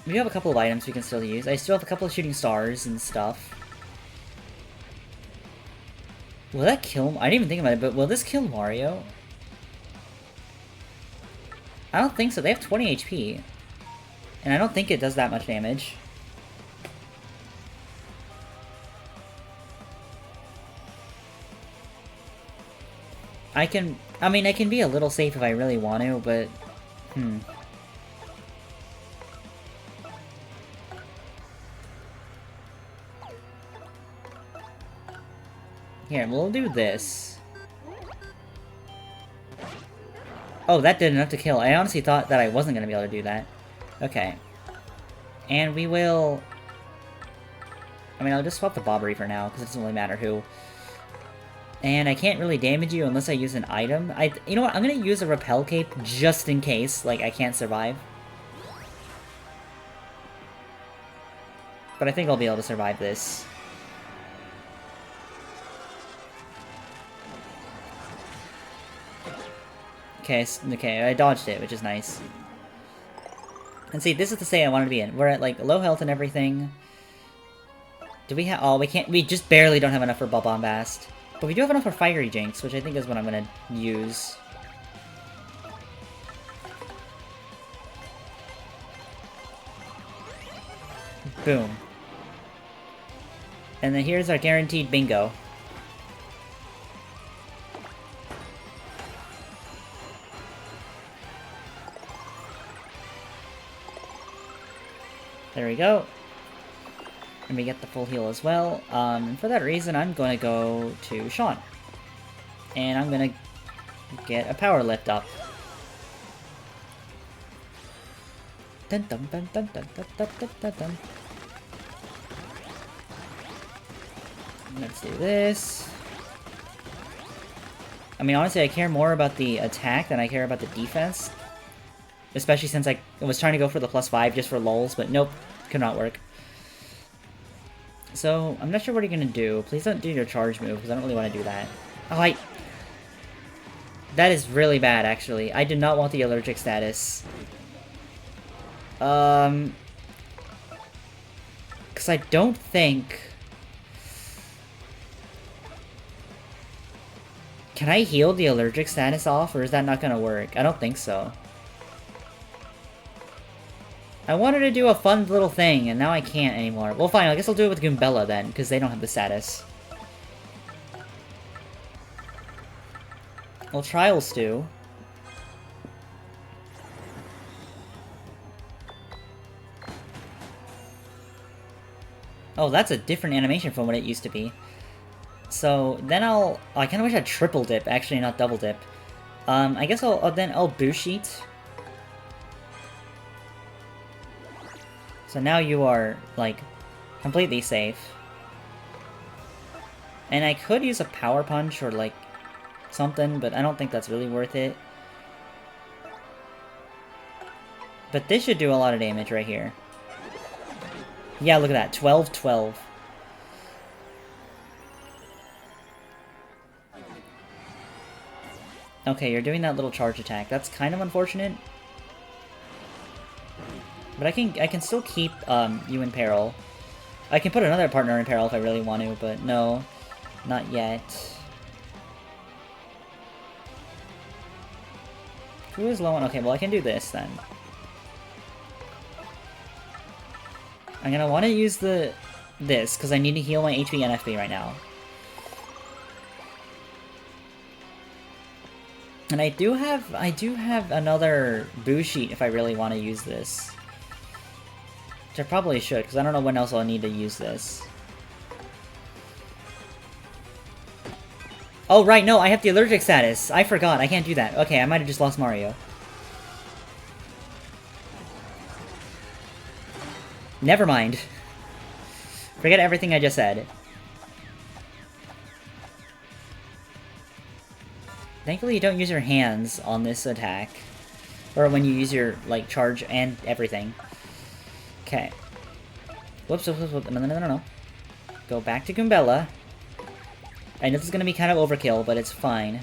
we have a couple of items we can still use. I still have a couple of shooting stars and stuff. Will that kill... I didn't even think about it, but will this kill Mario? I don't think so. They have 20 HP. And I don't think it does that much damage. I mean, I can be a little safe if I really want to, but... Here, we'll do this. Oh, that did enough to kill. I honestly thought that I wasn't going to be able to do that. Okay. And we will... I mean, I'll just swap the Bobbery for now, because it doesn't really matter who. And I can't really damage you unless I use an item. You know what? I'm going to use a Repel Cape just in case, like, I can't survive. But I think I'll be able to survive this. Okay, I dodged it, which is nice. And see, this is the state I wanted to be in. We're at, like, low health and everything. Do we have... Oh, we just barely don't have enough for Bombast. But we do have enough for Fiery Jinx, which I think is what I'm gonna use. Boom. And then here's our guaranteed bingo. There we go. And we get the full heal as well. And for that reason, I'm going to go to Sean. And I'm going to get a power lift up. Dun dun dun dun dun dun dun dun dun dun. Let's do this. I mean, honestly, I care more about the attack than I care about the defense. Especially since I was trying to go for the +5 just for lulz, but nope, could not work. So, I'm not sure what you're gonna do. Please don't do your charge move, because I don't really want to do that. Oh, that is really bad, actually. I did not want the allergic status. Because I don't think... Can I heal the allergic status off, or is that not gonna work? I don't think so. I wanted to do a fun little thing, and now I can't anymore. Well, fine, I guess I'll do it with Goombella then, because they don't have the status. Well, Trial Stew. Oh, that's a different animation from what it used to be. So, then I kind of wish I had triple dip, actually, not double dip. I guess I'll Bullshit. So now you are, like, completely safe. And I could use a Power Punch or, like, something, but I don't think that's really worth it. But this should do a lot of damage right here. Yeah, look at that. 12-12. Okay, you're doing that little charge attack. That's kind of unfortunate. But I can still keep you in peril. I can put another partner in peril if I really want to, but no. Not yet. Who is low on... Okay, well I can do this then. I'm gonna want to use this, because I need to heal my HP and FP right now. And I do have another boo sheet if I really want to use this. Which I probably should, because I don't know when else I'll need to use this. Oh, right, no, I have the allergic status. I forgot, I can't do that. Okay, I might have just lost Mario. Never mind. Forget everything I just said. Thankfully, you don't use your hands on this attack. Or when you use your, like, charge and everything. Okay. Whoops, whoops, whoops, no. Go back to Goombella. I know this is gonna be kind of overkill, but it's fine.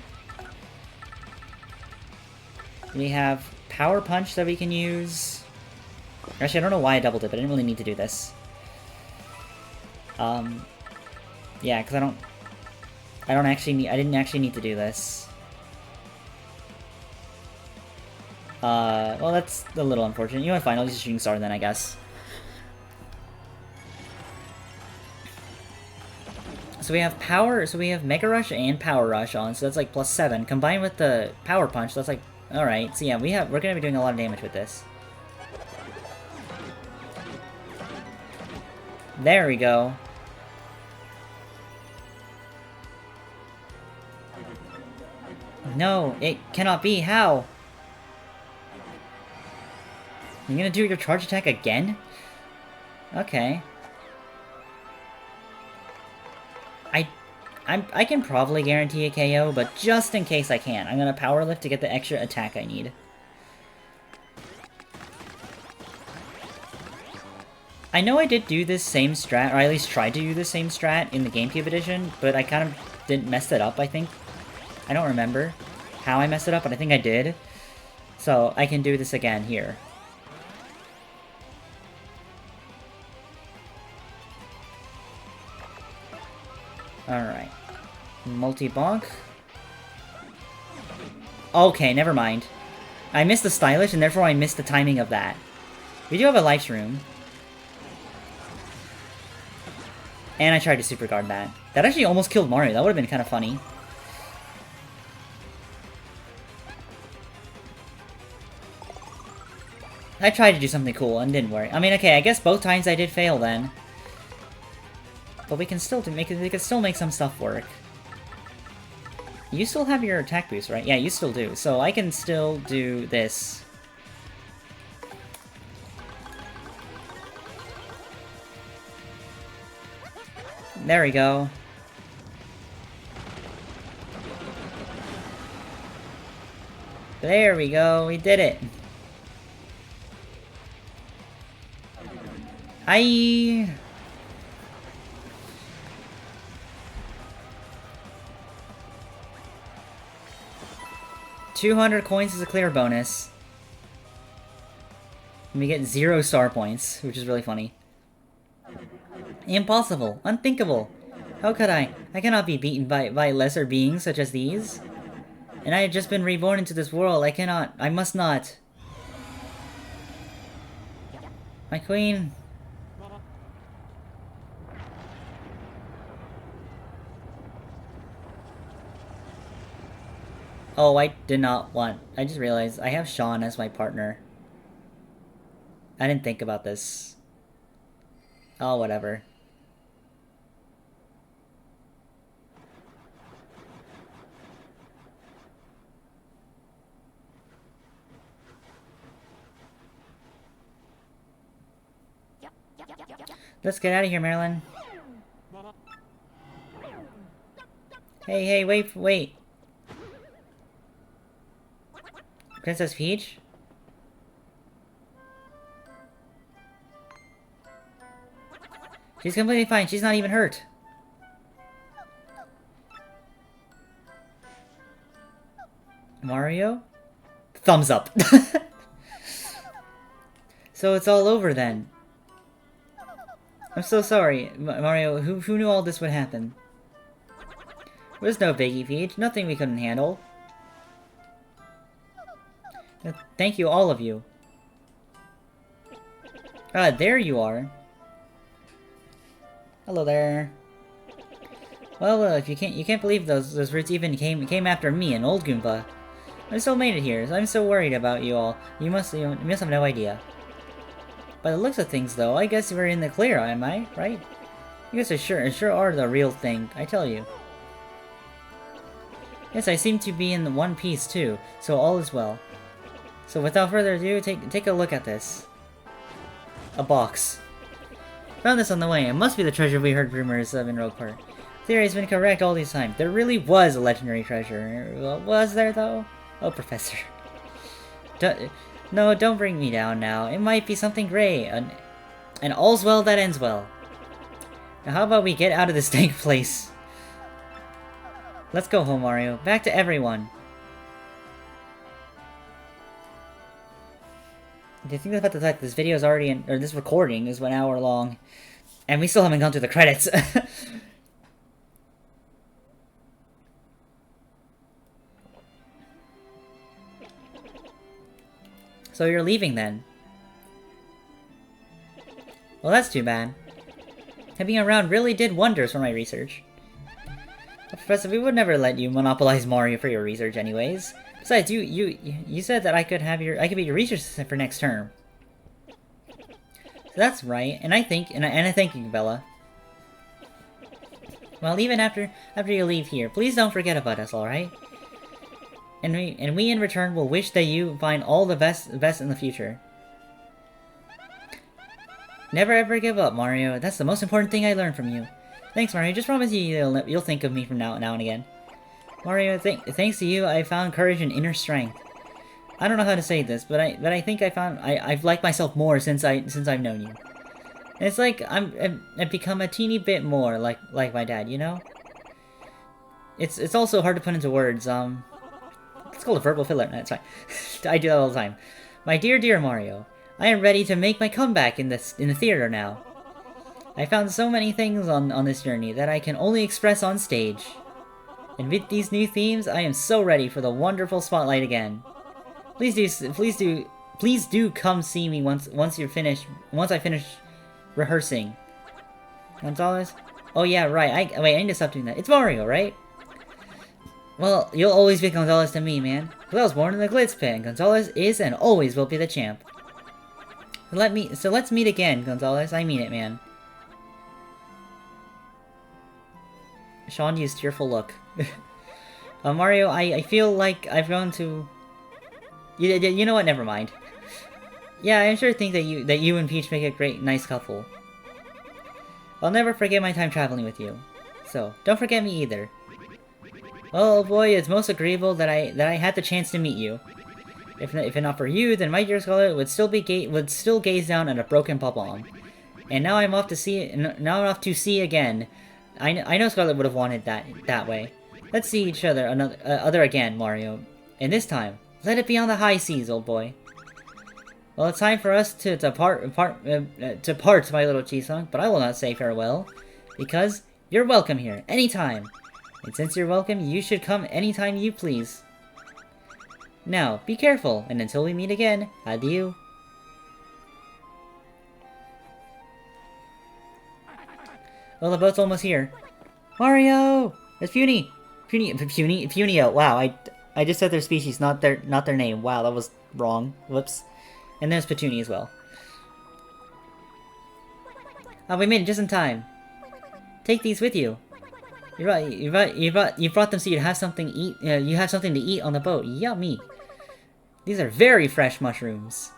We have Power Punch that we can use. Actually, I don't know why I doubled it, but I didn't really need to do this. Yeah, because I didn't actually need to do this. Well, that's a little unfortunate. You know what, fine, I'll use a Shooting Star then, I guess. So we have Mega Rush and Power Rush on, so that's like +7. Combined with the Power Punch, that's like, alright. So yeah, we're gonna be doing a lot of damage with this. There we go. No, it cannot be. How? You're gonna do your charge attack again? Okay. I can probably guarantee a KO, but just in case I can't, I'm gonna Power Lift to get the extra attack I need. I know I did do this same strat, or I at least tried to do the same strat in the GameCube edition, but I kind of didn't mess it up, I think. I don't remember how I messed it up, but I think I did. So I can do this again here. Alright. Multi-bonk. Okay, never mind. I missed the stylish, and therefore I missed the timing of that. We do have a Life's Room. And I tried to Super Guard that. That actually almost killed Mario. That would have been kind of funny. I tried to do something cool and didn't work. I mean, okay, I guess both times I did fail then. But we can still make some stuff work. You still have your attack boost, right? Yeah, you still do. So I can still do this. There we go. There we go, we did it. Hi. 200 coins is a clear bonus. And we get 0 star points, which is really funny. Impossible. Unthinkable. How could I? I cannot be beaten by lesser beings such as these. And I had just been reborn into this world. I must not. My queen. Oh, I did not want... I just realized I have Sean as my partner. I didn't think about this. Oh, whatever. Let's get out of here, Marilyn. Hey, wait. Princess Peach? She's completely fine. She's not even hurt. Mario? Thumbs up. So it's all over then. I'm so sorry, Mario. Who knew all this would happen? There's no biggie, Peach. Nothing we couldn't handle. Thank you, all of you. Ah, there you are. Hello there. Well, if you can't believe those roots even came after me, an old Goomba. I still made it here, so I'm so worried about you all. You must have no idea. By the looks of things, though, I guess we're in the clear, am I? Right? You guys sure are the real thing, I tell you. Yes, I seem to be in one piece, too, so all is well. So without further ado, take a look at this. A box. Found this on the way. It must be the treasure we heard rumors of in Rogue Park. Theory has been correct all these times. There really was a legendary treasure. Was there, though? Oh, Professor. No, don't bring me down now. It might be something great. And all's well that ends well. Now how about we get out of this dank place? Let's go home, Mario. Back to everyone. Do you think about the fact that this video is already or this recording is 1 hour long, and we still haven't gone through the credits? So you're leaving then? Well, that's too bad. Having around really did wonders for my research. Well, Professor, we would never let you monopolize Mario for your research anyways. Besides, you said that I could be your research assistant for next term. So that's right, and I thank you, Bella. Well, even after you leave here, please don't forget about us, alright? And we in return will wish that you find all the best in the future. Never ever give up, Mario. That's the most important thing I learned from you. Thanks, Mario. Just promise you'll think of me from now and again. Mario, thanks to you, I found courage and inner strength. I don't know how to say this, but I think I've liked myself more since I've known you. And it's like I've become a teeny bit more like my dad, you know? It's also hard to put into words. It's called a verbal filler. That's fine. I do that all the time. My dear Mario, I am ready to make my comeback in the theater now. I found so many things on this journey that I can only express on stage. And with these new themes, I am so ready for the wonderful spotlight again. Please do come see me once I finish rehearsing. Gonzalez? Oh yeah, right. I need to stop doing that. It's Mario, right? Well, you'll always be Gonzalez to me, man. Because I was born in the Glitz Pit, and Gonzalez is and always will be the champ. So let's meet again, Gonzalez. I mean it, man. Sean used tearful look. Mario, I feel like I've gone to... You know what? Never mind. Yeah, I'm sure think that you and Peach make a nice couple. I'll never forget my time traveling with you. So, don't forget me either. Oh boy, it's most agreeable that I had the chance to meet you. If not for you, then my dear Scarlet would still gaze down at a broken pop-bomb. And now I'm off to see again. I know Scarlet would have wanted that way. Let's see each other again, Mario. And this time, let it be on the high seas, old boy. Well, it's time for us to part, my little Chi-sung, but I will not say farewell, because you're welcome here, anytime. And since you're welcome, you should come anytime you please. Now, be careful, and until we meet again, adieu. Well, the boat's almost here. Mario! It's Punio. Wow, I just said their species, not their name. Wow, that was wrong. Whoops. And there's Petunia as well. Oh, we made it just in time. Take these with you. You brought them so you have something to eat on the boat. Yummy. These are very fresh mushrooms.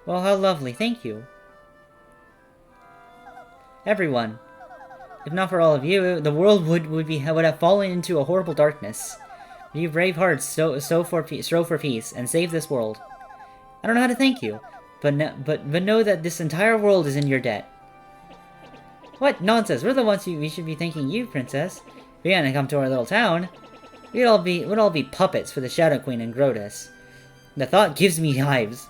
Well, how lovely. Thank you. Everyone. If not for all of you, the world would have fallen into a horrible darkness. You brave hearts strove for peace and saved this world. I don't know how to thank you, but know that this entire world is in your debt. What nonsense! We're the ones we should be thanking you, Princess. If you hadn't come to our little town, we'd all be puppets for the Shadow Queen and Grotus. The thought gives me hives.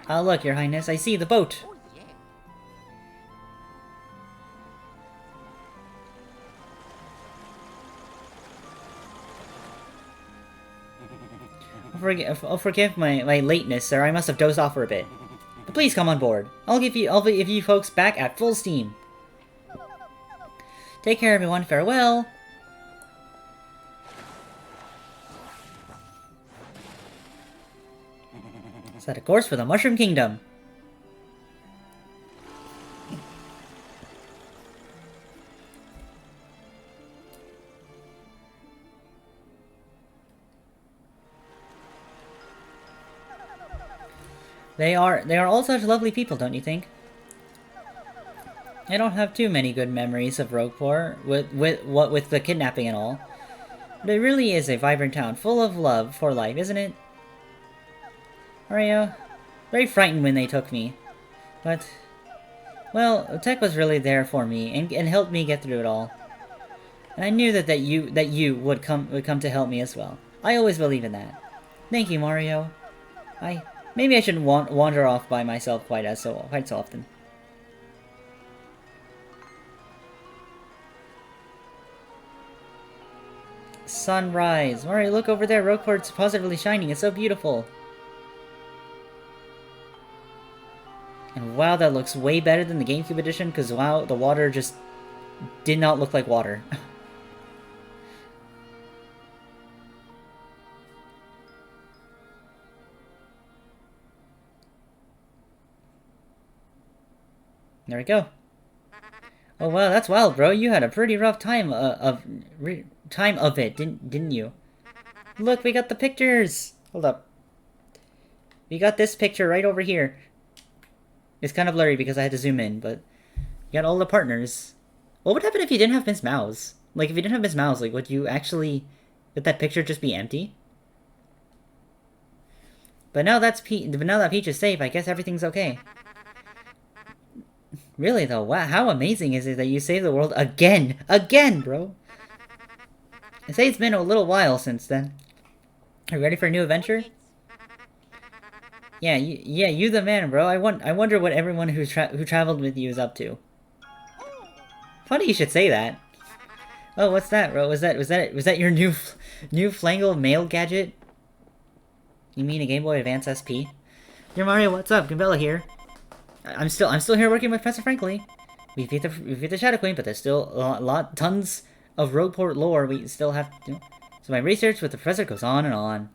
Ah, look, Your Highness, I see the boat. Forgive my lateness, sir. I must have dozed off for a bit. Please come on board. I'll give you folks back at full steam. Take care, everyone. Farewell. Set a course for the Mushroom Kingdom. They are all such lovely people, don't you think? I don't have too many good memories of Rogueport, with the kidnapping and all. But it really is a vibrant town, full of love for life, isn't it? Mario, very frightened when they took me. But, well, Tech was really there for me, and helped me get through it all. And I knew that you would come to help me as well. I always believe in that. Thank you, Mario. Maybe I shouldn't wander off by myself quite so often. Sunrise. Mario, look over there. Rogueport's positively shining. It's so beautiful. And wow, that looks way better than the GameCube edition, because wow, the water just did not look like water. There we go. Oh wow, that's wild, bro. You had a pretty rough time of it, didn't you? Look, we got the pictures. Hold up. We got this picture right over here. It's kind of blurry because I had to zoom in, but you got all the partners. What would happen if you didn't have Miss Mouse? Like, if you didn't have Miss Mouse, like, would that picture just be empty? But now that Peach is safe, I guess everything's okay. Really though, wow, how amazing is it that you saved the world again? Again, bro! I say it's been a little while since then. Are you ready for a new adventure? Yeah, you the man, bro. I wonder what everyone who traveled with you is up to. Funny you should say that. Oh, what's that, bro? Was that your new Flangle mail gadget? You mean a Game Boy Advance SP? Dear Mario, what's up? Gambella here. I'm still here working with Professor Frankly. We beat the Shadow Queen, but there's still tons of Rogueport lore we still have to do. So my research with the professor goes on and on.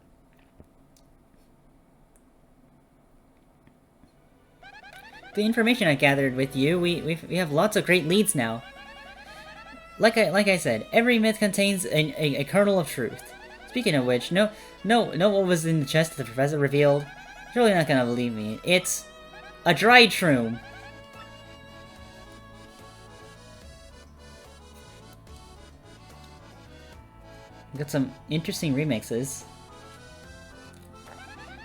The information I gathered with you, we have lots of great leads now. Like I said, every myth contains a kernel of truth. Speaking of which, know what was in the chest that the professor revealed? You're really not gonna believe me. It's a dried shroom. Got some interesting remixes.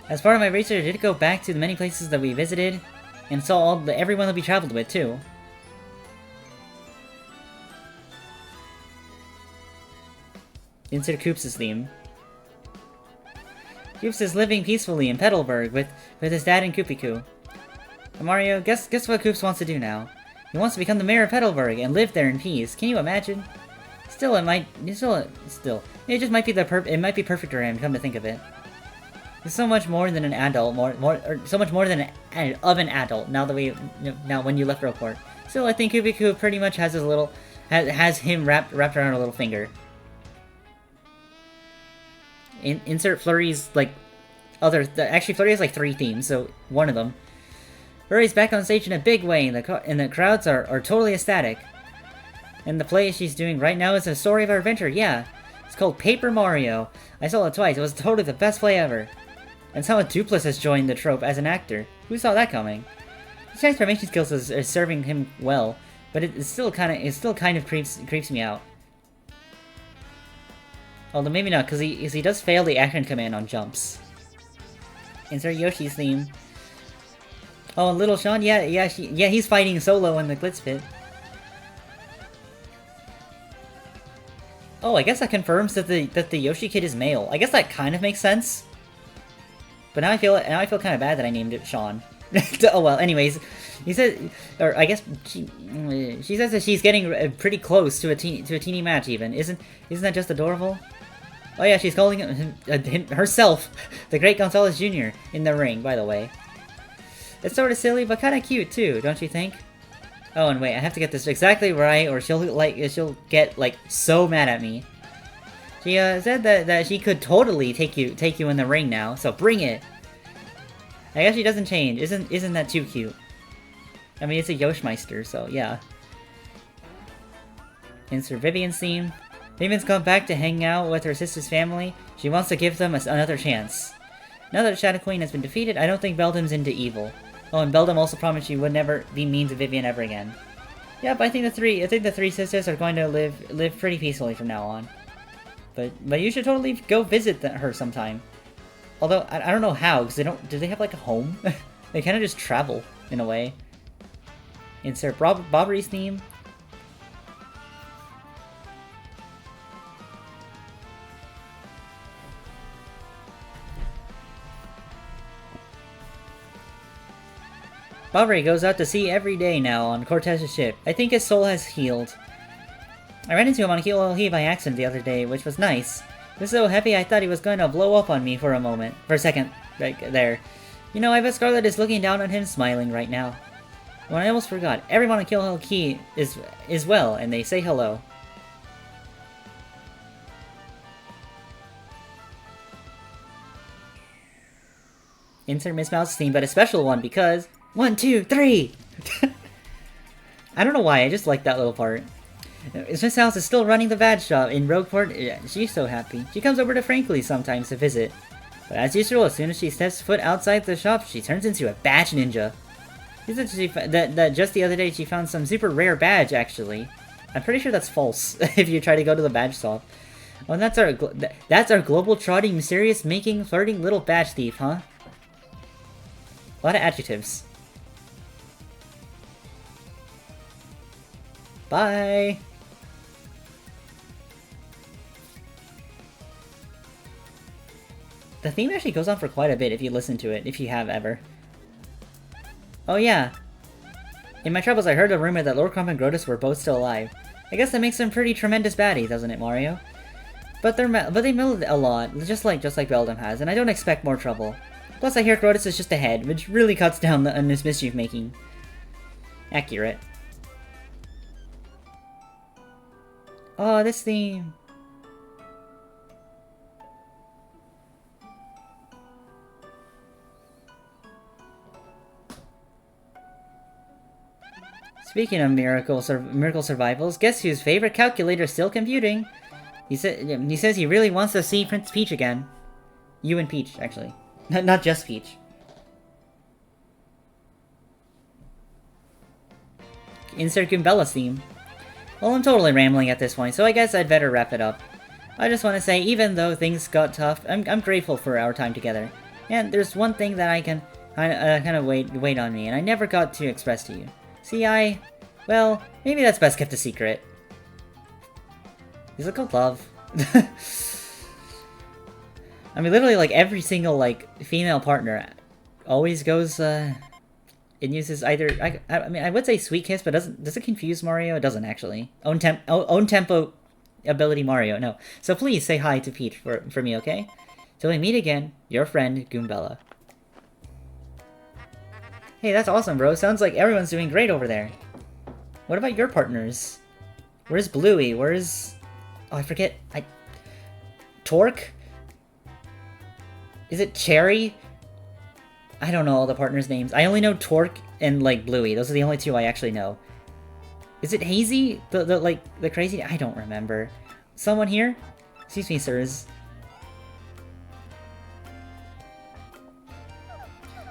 As part of my research, I did go back to the many places that we visited, and saw everyone that we traveled with, too. Insert Koops' theme. Koops is living peacefully in Petalburg with his dad and Koopiku. And Mario, guess what Koops wants to do now? He wants to become the mayor of Petalburg and live there in peace. Can you imagine? Still, it just might be it might be perfect for him, come to think of it. He's so much more than an adult, so much more than an adult. Now when you left Rogueport. Still, I think Koopiku pretty much has has him wrapped around a little finger. Insert Flurry's actually Flurry has like 3 themes, so one of them. Flurry's back on stage in a big way, and the crowds are totally ecstatic. And the play she's doing right now is a story of our adventure. Yeah, it's called Paper Mario. I saw it twice. It was totally the best play ever. And somehow Dupless has joined the troupe as an actor. Who saw that coming? His transformation skills is serving him well, but it still kind of creeps me out. Although maybe not, because he does fail the action command on jumps. Insert Yoshi's theme. Oh, and Little Sean, yeah, he's fighting solo in the Glitz Pit. Oh, I guess that confirms that the Yoshi kid is male. I guess that kind of makes sense. But now I feel kind of bad that I named it Sean. Oh well. Anyways, he said, or I guess she says that she's getting pretty close to a teeny match. Even isn't that just adorable? Oh yeah, she's calling him herself, the Great Gonzalez Jr. in the ring. By the way, It's sort of silly, but kind of cute too, don't you think? Oh, and wait, I have to get this exactly right, or she'll get like so mad at me. She said that she could totally take you in the ring now, so bring it. I guess she doesn't change. Isn't that too cute? I mean, it's a Yoshmeister, so yeah. Insert Vivian's theme. Vivian's come back to hang out with her sister's family. She wants to give them another chance. Now that Shadow Queen has been defeated, I don't think Beldam's into evil. Oh, and Beldam also promised she would never be mean to Vivian ever again. Yep, I think the three sisters are going to live pretty peacefully from now on. But you should totally go visit her sometime. Although I don't know how, because do they have like a home? They kind of just travel in a way. Insert Bobbery's theme. Bobbery goes out to sea every day now on Cortez's ship. I think his soul has healed. I ran into him on Kilo He by accident the other day, which was nice. He was so heavy I thought he was going to blow up on me for a second, right there. You know, I bet Scarlet is looking down on him smiling right now. When I almost forgot, everyone on Kill Key is well, and they say hello. Insert Miss Mouse's theme, but a special one because 1, 2, 3! I don't know why, I just like that little part. Miss Mouse is still running the badge shop in Rogueport. Yeah, she's so happy. She comes over to Frankly sometimes to visit. But as usual, as soon as she steps foot outside the shop, she turns into a badge ninja. She said that just the other day she found some super rare badge, actually. I'm pretty sure that's false, if you try to go to the badge shop. Oh, and that's our global trotting, mysterious making, flirting little badge thief, huh? A lot of adjectives. Bye! The theme actually goes on for quite a bit if you listen to it, if you have ever. Oh yeah. In my travels I heard a rumor that Lord Crump and Grotus were both still alive. I guess that makes them pretty tremendous baddies, doesn't it, Mario? But they milled a lot, just like Beldam has, and I don't expect more trouble. Plus I hear Grotus is just ahead, which really cuts down on this mischief making. Accurate. Oh, this theme. Speaking of miracle survivals, guess whose favorite calculator is still computing? He says he really wants to see Prince Peach again. You and Peach, actually. Not just Peach. Insert Goombella's theme. Well, I'm totally rambling at this point, so I guess I'd better wrap it up. I just want to say, even though things got tough, I'm grateful for our time together. And there's one thing that I can kind of wait on me, and I never got to express to you. See, well, maybe that's best kept a secret. Is it called love? I mean, literally, like, every single, like, female partner always goes, it uses either, I mean, I would say Sweet Kiss, but does it confuse Mario? It doesn't, actually. Own tempo ability Mario, no. So please say hi to Peach for me, okay? Till we meet again, your friend, Goombella. Hey, that's awesome, bro. Sounds like everyone's doing great over there. What about your partners? Where's Bluey? Where's... Oh, I forget. Torque? Is it Cherry? I don't know all the partners' names. I only know Torque and, like, Bluey. Those are the only two I actually know. Is it Hazy? The crazy... I don't remember. Someone here? Excuse me, sirs.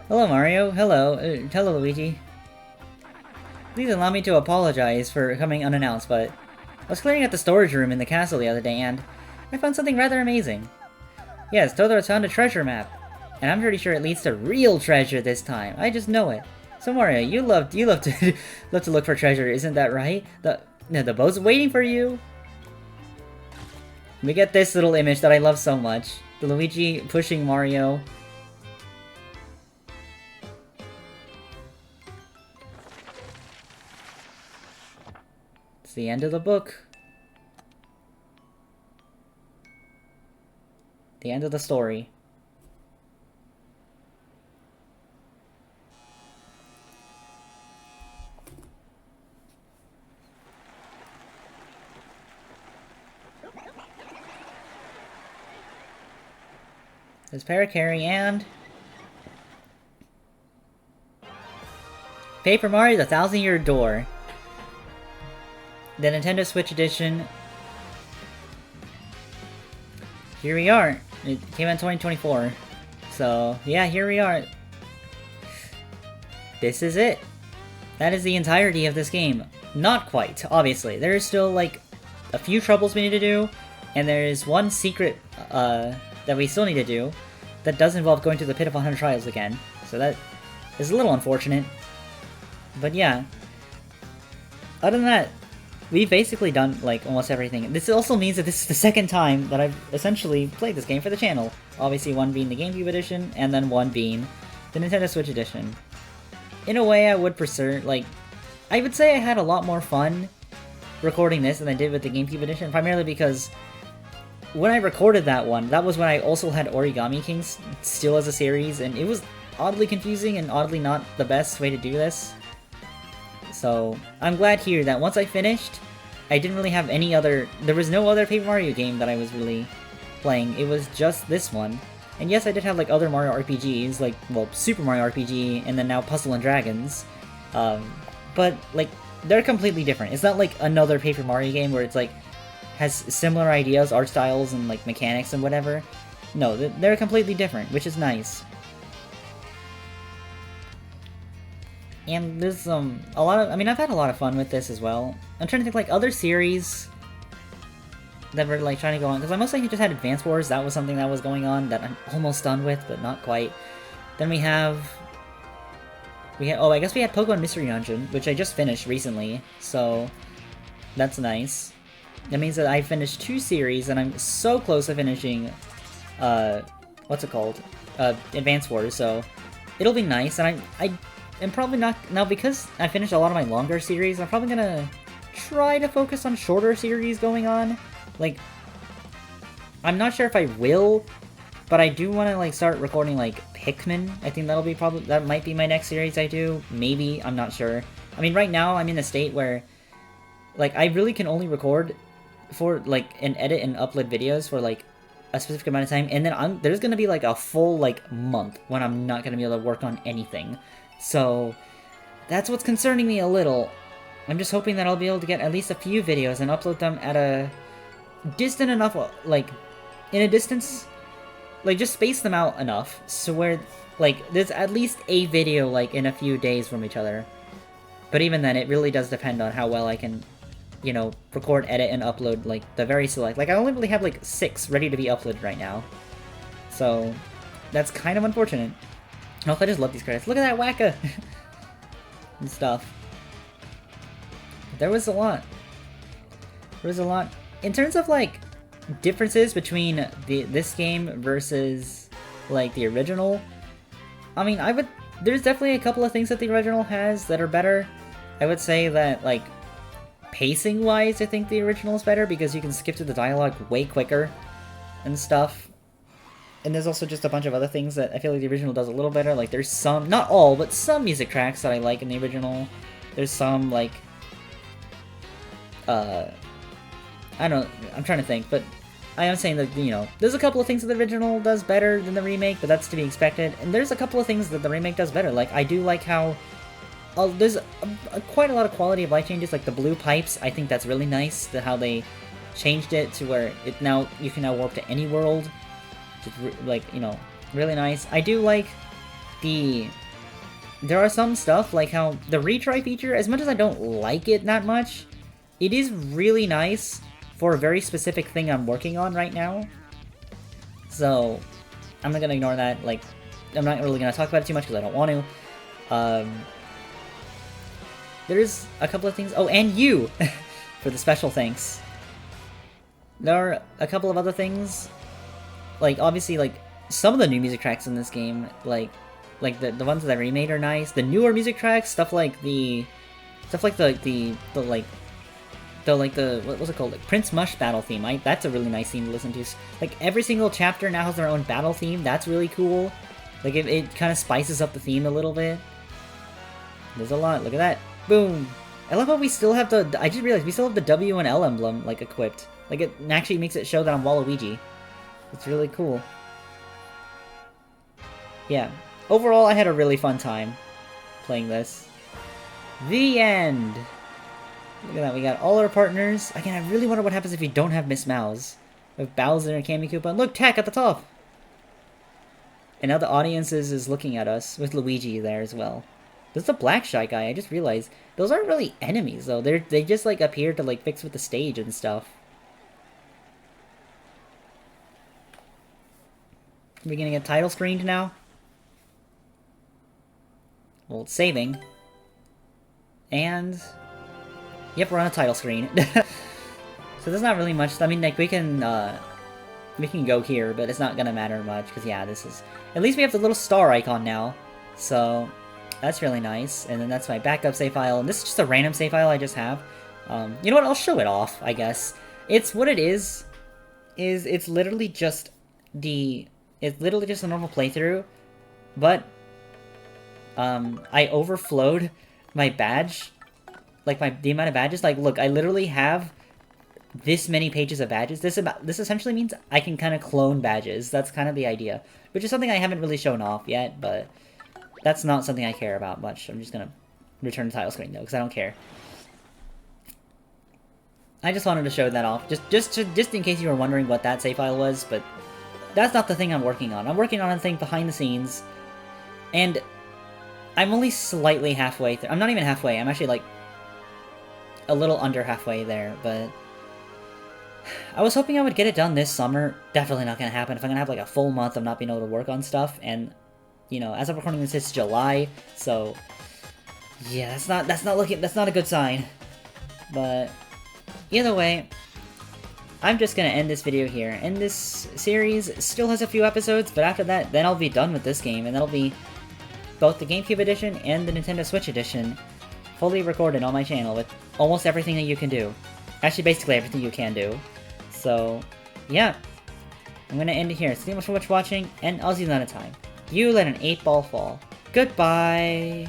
Hello, Mario. Hello. Hello, Luigi. Please allow me to apologize for coming unannounced, but I was clearing out the storage room in the castle the other day, and I found something rather amazing. Yes, Totoro's found a treasure map, and I'm pretty sure it leads to real treasure this time. I just know it. So Mario, you love to love to look for treasure, isn't that right? The boat's waiting for you. We get this little image that I love so much. The Luigi pushing Mario. It's the end of the book. The end of the story. There's Paracarry and Paper Mario: The Thousand-Year Door. The Nintendo Switch edition. Here we are. It came out in 2024. So, yeah, here we are. This is it. That is the entirety of this game. Not quite, obviously. There is still, like, a few troubles we need to do, and there is one secret, that we still need to do that does involve going to the Pit of 100 Trials again. So that is a little unfortunate. But yeah. Other than that, we've basically done, like, almost everything. This also means that this is the second time that I've essentially played this game for the channel. Obviously, one being the GameCube edition, and then one being the Nintendo Switch edition. In a way, I would prefer, like, I would say I had a lot more fun recording this than I did with the GameCube edition, primarily because when I recorded that one, that was when I also had Origami King still as a series, and it was oddly confusing and oddly not the best way to do this. So, I'm glad here that once I finished, I didn't really have any other... There was no other Paper Mario game that I was really playing. It was just this one. And yes, I did have, like, other Mario RPGs, like, well, Super Mario RPG, and then now Puzzle and Dragons. But, like, they're completely different. It's not, like, another Paper Mario game where it's, like, has similar ideas, art styles, and, like, mechanics and whatever. No, they're completely different, which is nice. And there's, a lot of... I mean, I've had a lot of fun with this as well. I'm trying to think, like, other series that we're, like, trying to go on. Because I mostly just had Advance Wars. That was something that was going on that I'm almost done with, but not quite. Then we have... oh, I guess we had Pokemon Mystery Dungeon, which I just finished recently. So, that's nice. That means that I finished 2 series, and I'm so close to finishing, what's it called? Advance Wars, so it'll be nice. And I'm probably not... Now, because I finished a lot of my longer series, I'm probably gonna try to focus on shorter series going on. Like, I'm not sure if I will, but I do want to, like, start recording, like, Pikmin. I think that'll be that might be my next series I do. Maybe, I'm not sure. I mean, right now, I'm in a state where, like, I really can only record for, like, and edit and upload videos for, like, a specific amount of time, and then there's gonna be, like, a full, like, month when I'm not gonna be able to work on anything. So, that's what's concerning me a little. I'm just hoping that I'll be able to get at least a few videos and upload them at a distant enough, like, in a distance, like, just space them out enough, so where, like, there's at least a video, like, in a few days from each other. But even then, it really does depend on how well I can, you know, record, edit, and upload, like, the very select. Like, I only really have, like, 6 ready to be uploaded right now. So, that's kind of unfortunate. Oh, I just love these credits. Look at that Wacka! And stuff. There was a lot. There was a lot. In terms of, like, differences between this game versus, like, the original, I mean, there's definitely a couple of things that the original has that are better. I would say that, like, pacing-wise, I think the original is better because you can skip through the dialogue way quicker and stuff. And there's also just a bunch of other things that I feel like the original does a little better. Like, there's some, not all, but some music tracks that I like in the original. There's some, like, I don't know, I'm trying to think, but I am saying that, you know, there's a couple of things that the original does better than the remake, but that's to be expected. And there's a couple of things that the remake does better. Like, I do like how there's quite a lot of quality of life changes, like the blue pipes. I think that's really nice, how they changed it to where you can now warp to any world. Like, you know, really nice. I do like there are some stuff, like how the retry feature, as much as I don't like it that much, it is really nice for a very specific thing I'm working on right now. So, I'm not gonna ignore that. Like, I'm not really gonna talk about it too much because I don't want to. There's a couple of things. Oh, and you! For the special thanks. There are a couple of other things. Like, obviously, like, some of the new music tracks in this game, like the ones that I remade are nice. The newer music tracks, stuff like the what's it called? Like, Prince Mush battle theme. That's a really nice theme to listen to. Like, every single chapter now has their own battle theme. That's really cool. Like, it kind of spices up the theme a little bit. There's a lot. Look at that. Boom. I love how we still have I just realized we still have the W and L emblem, like, equipped. Like, it actually makes it show that I'm Waluigi. It's really cool. yeah. Overall, I had a really fun time playing this. The end! Look at that, we got all our partners. Again, I really wonder what happens if we don't have Miss Mouse. With Bowser and Kamikoopa, and look, Tech at the top! And now the audience is looking at us, with Luigi there as well. There's a black shy guy, I just realized. Those aren't really enemies, though. They just, like, appear to, like, fix with the stage and stuff. Are we gonna get title screened now? Well, it's saving. And... Yep, we're on a title screen. So there's not really much. I mean, like, we can go here, but it's not gonna matter much, because, yeah, this is... At least we have the little star icon now, so that's really nice. And then that's my backup save file, and this is just a random save file I just have. You know what, I'll show it off, I guess. It's what it is it's literally just it's literally just a normal playthrough, but, I overflowed my badge, like, the amount of badges. Like, look, I literally have this many pages of badges. This essentially means I can kind of clone badges. That's kind of the idea. Which is something I haven't really shown off yet, but that's not something I care about much. I'm just gonna return the title screen, though, because I don't care. I just wanted to show that off, just in case you were wondering what that save file was, but that's not the thing I'm working on. I'm working on a thing behind the scenes, and I'm only slightly halfway through. I'm not even halfway. I'm actually, like, a little under halfway there, but I was hoping I would get it done this summer. Definitely not gonna happen. If I'm gonna have, like, a full month of not being able to work on stuff, and, you know, as I'm recording this, it's July, so yeah, that's not a good sign. But either way, I'm just gonna end this video here. And this series still has a few episodes, but after that, then I'll be done with this game, and that'll be both the GameCube edition and the Nintendo Switch edition fully recorded on my channel with almost everything that you can do. Actually, basically everything you can do. So, yeah. I'm gonna end it here. Thank you so much for watching, and I'll see you another time. You let an 8-ball fall. Goodbye!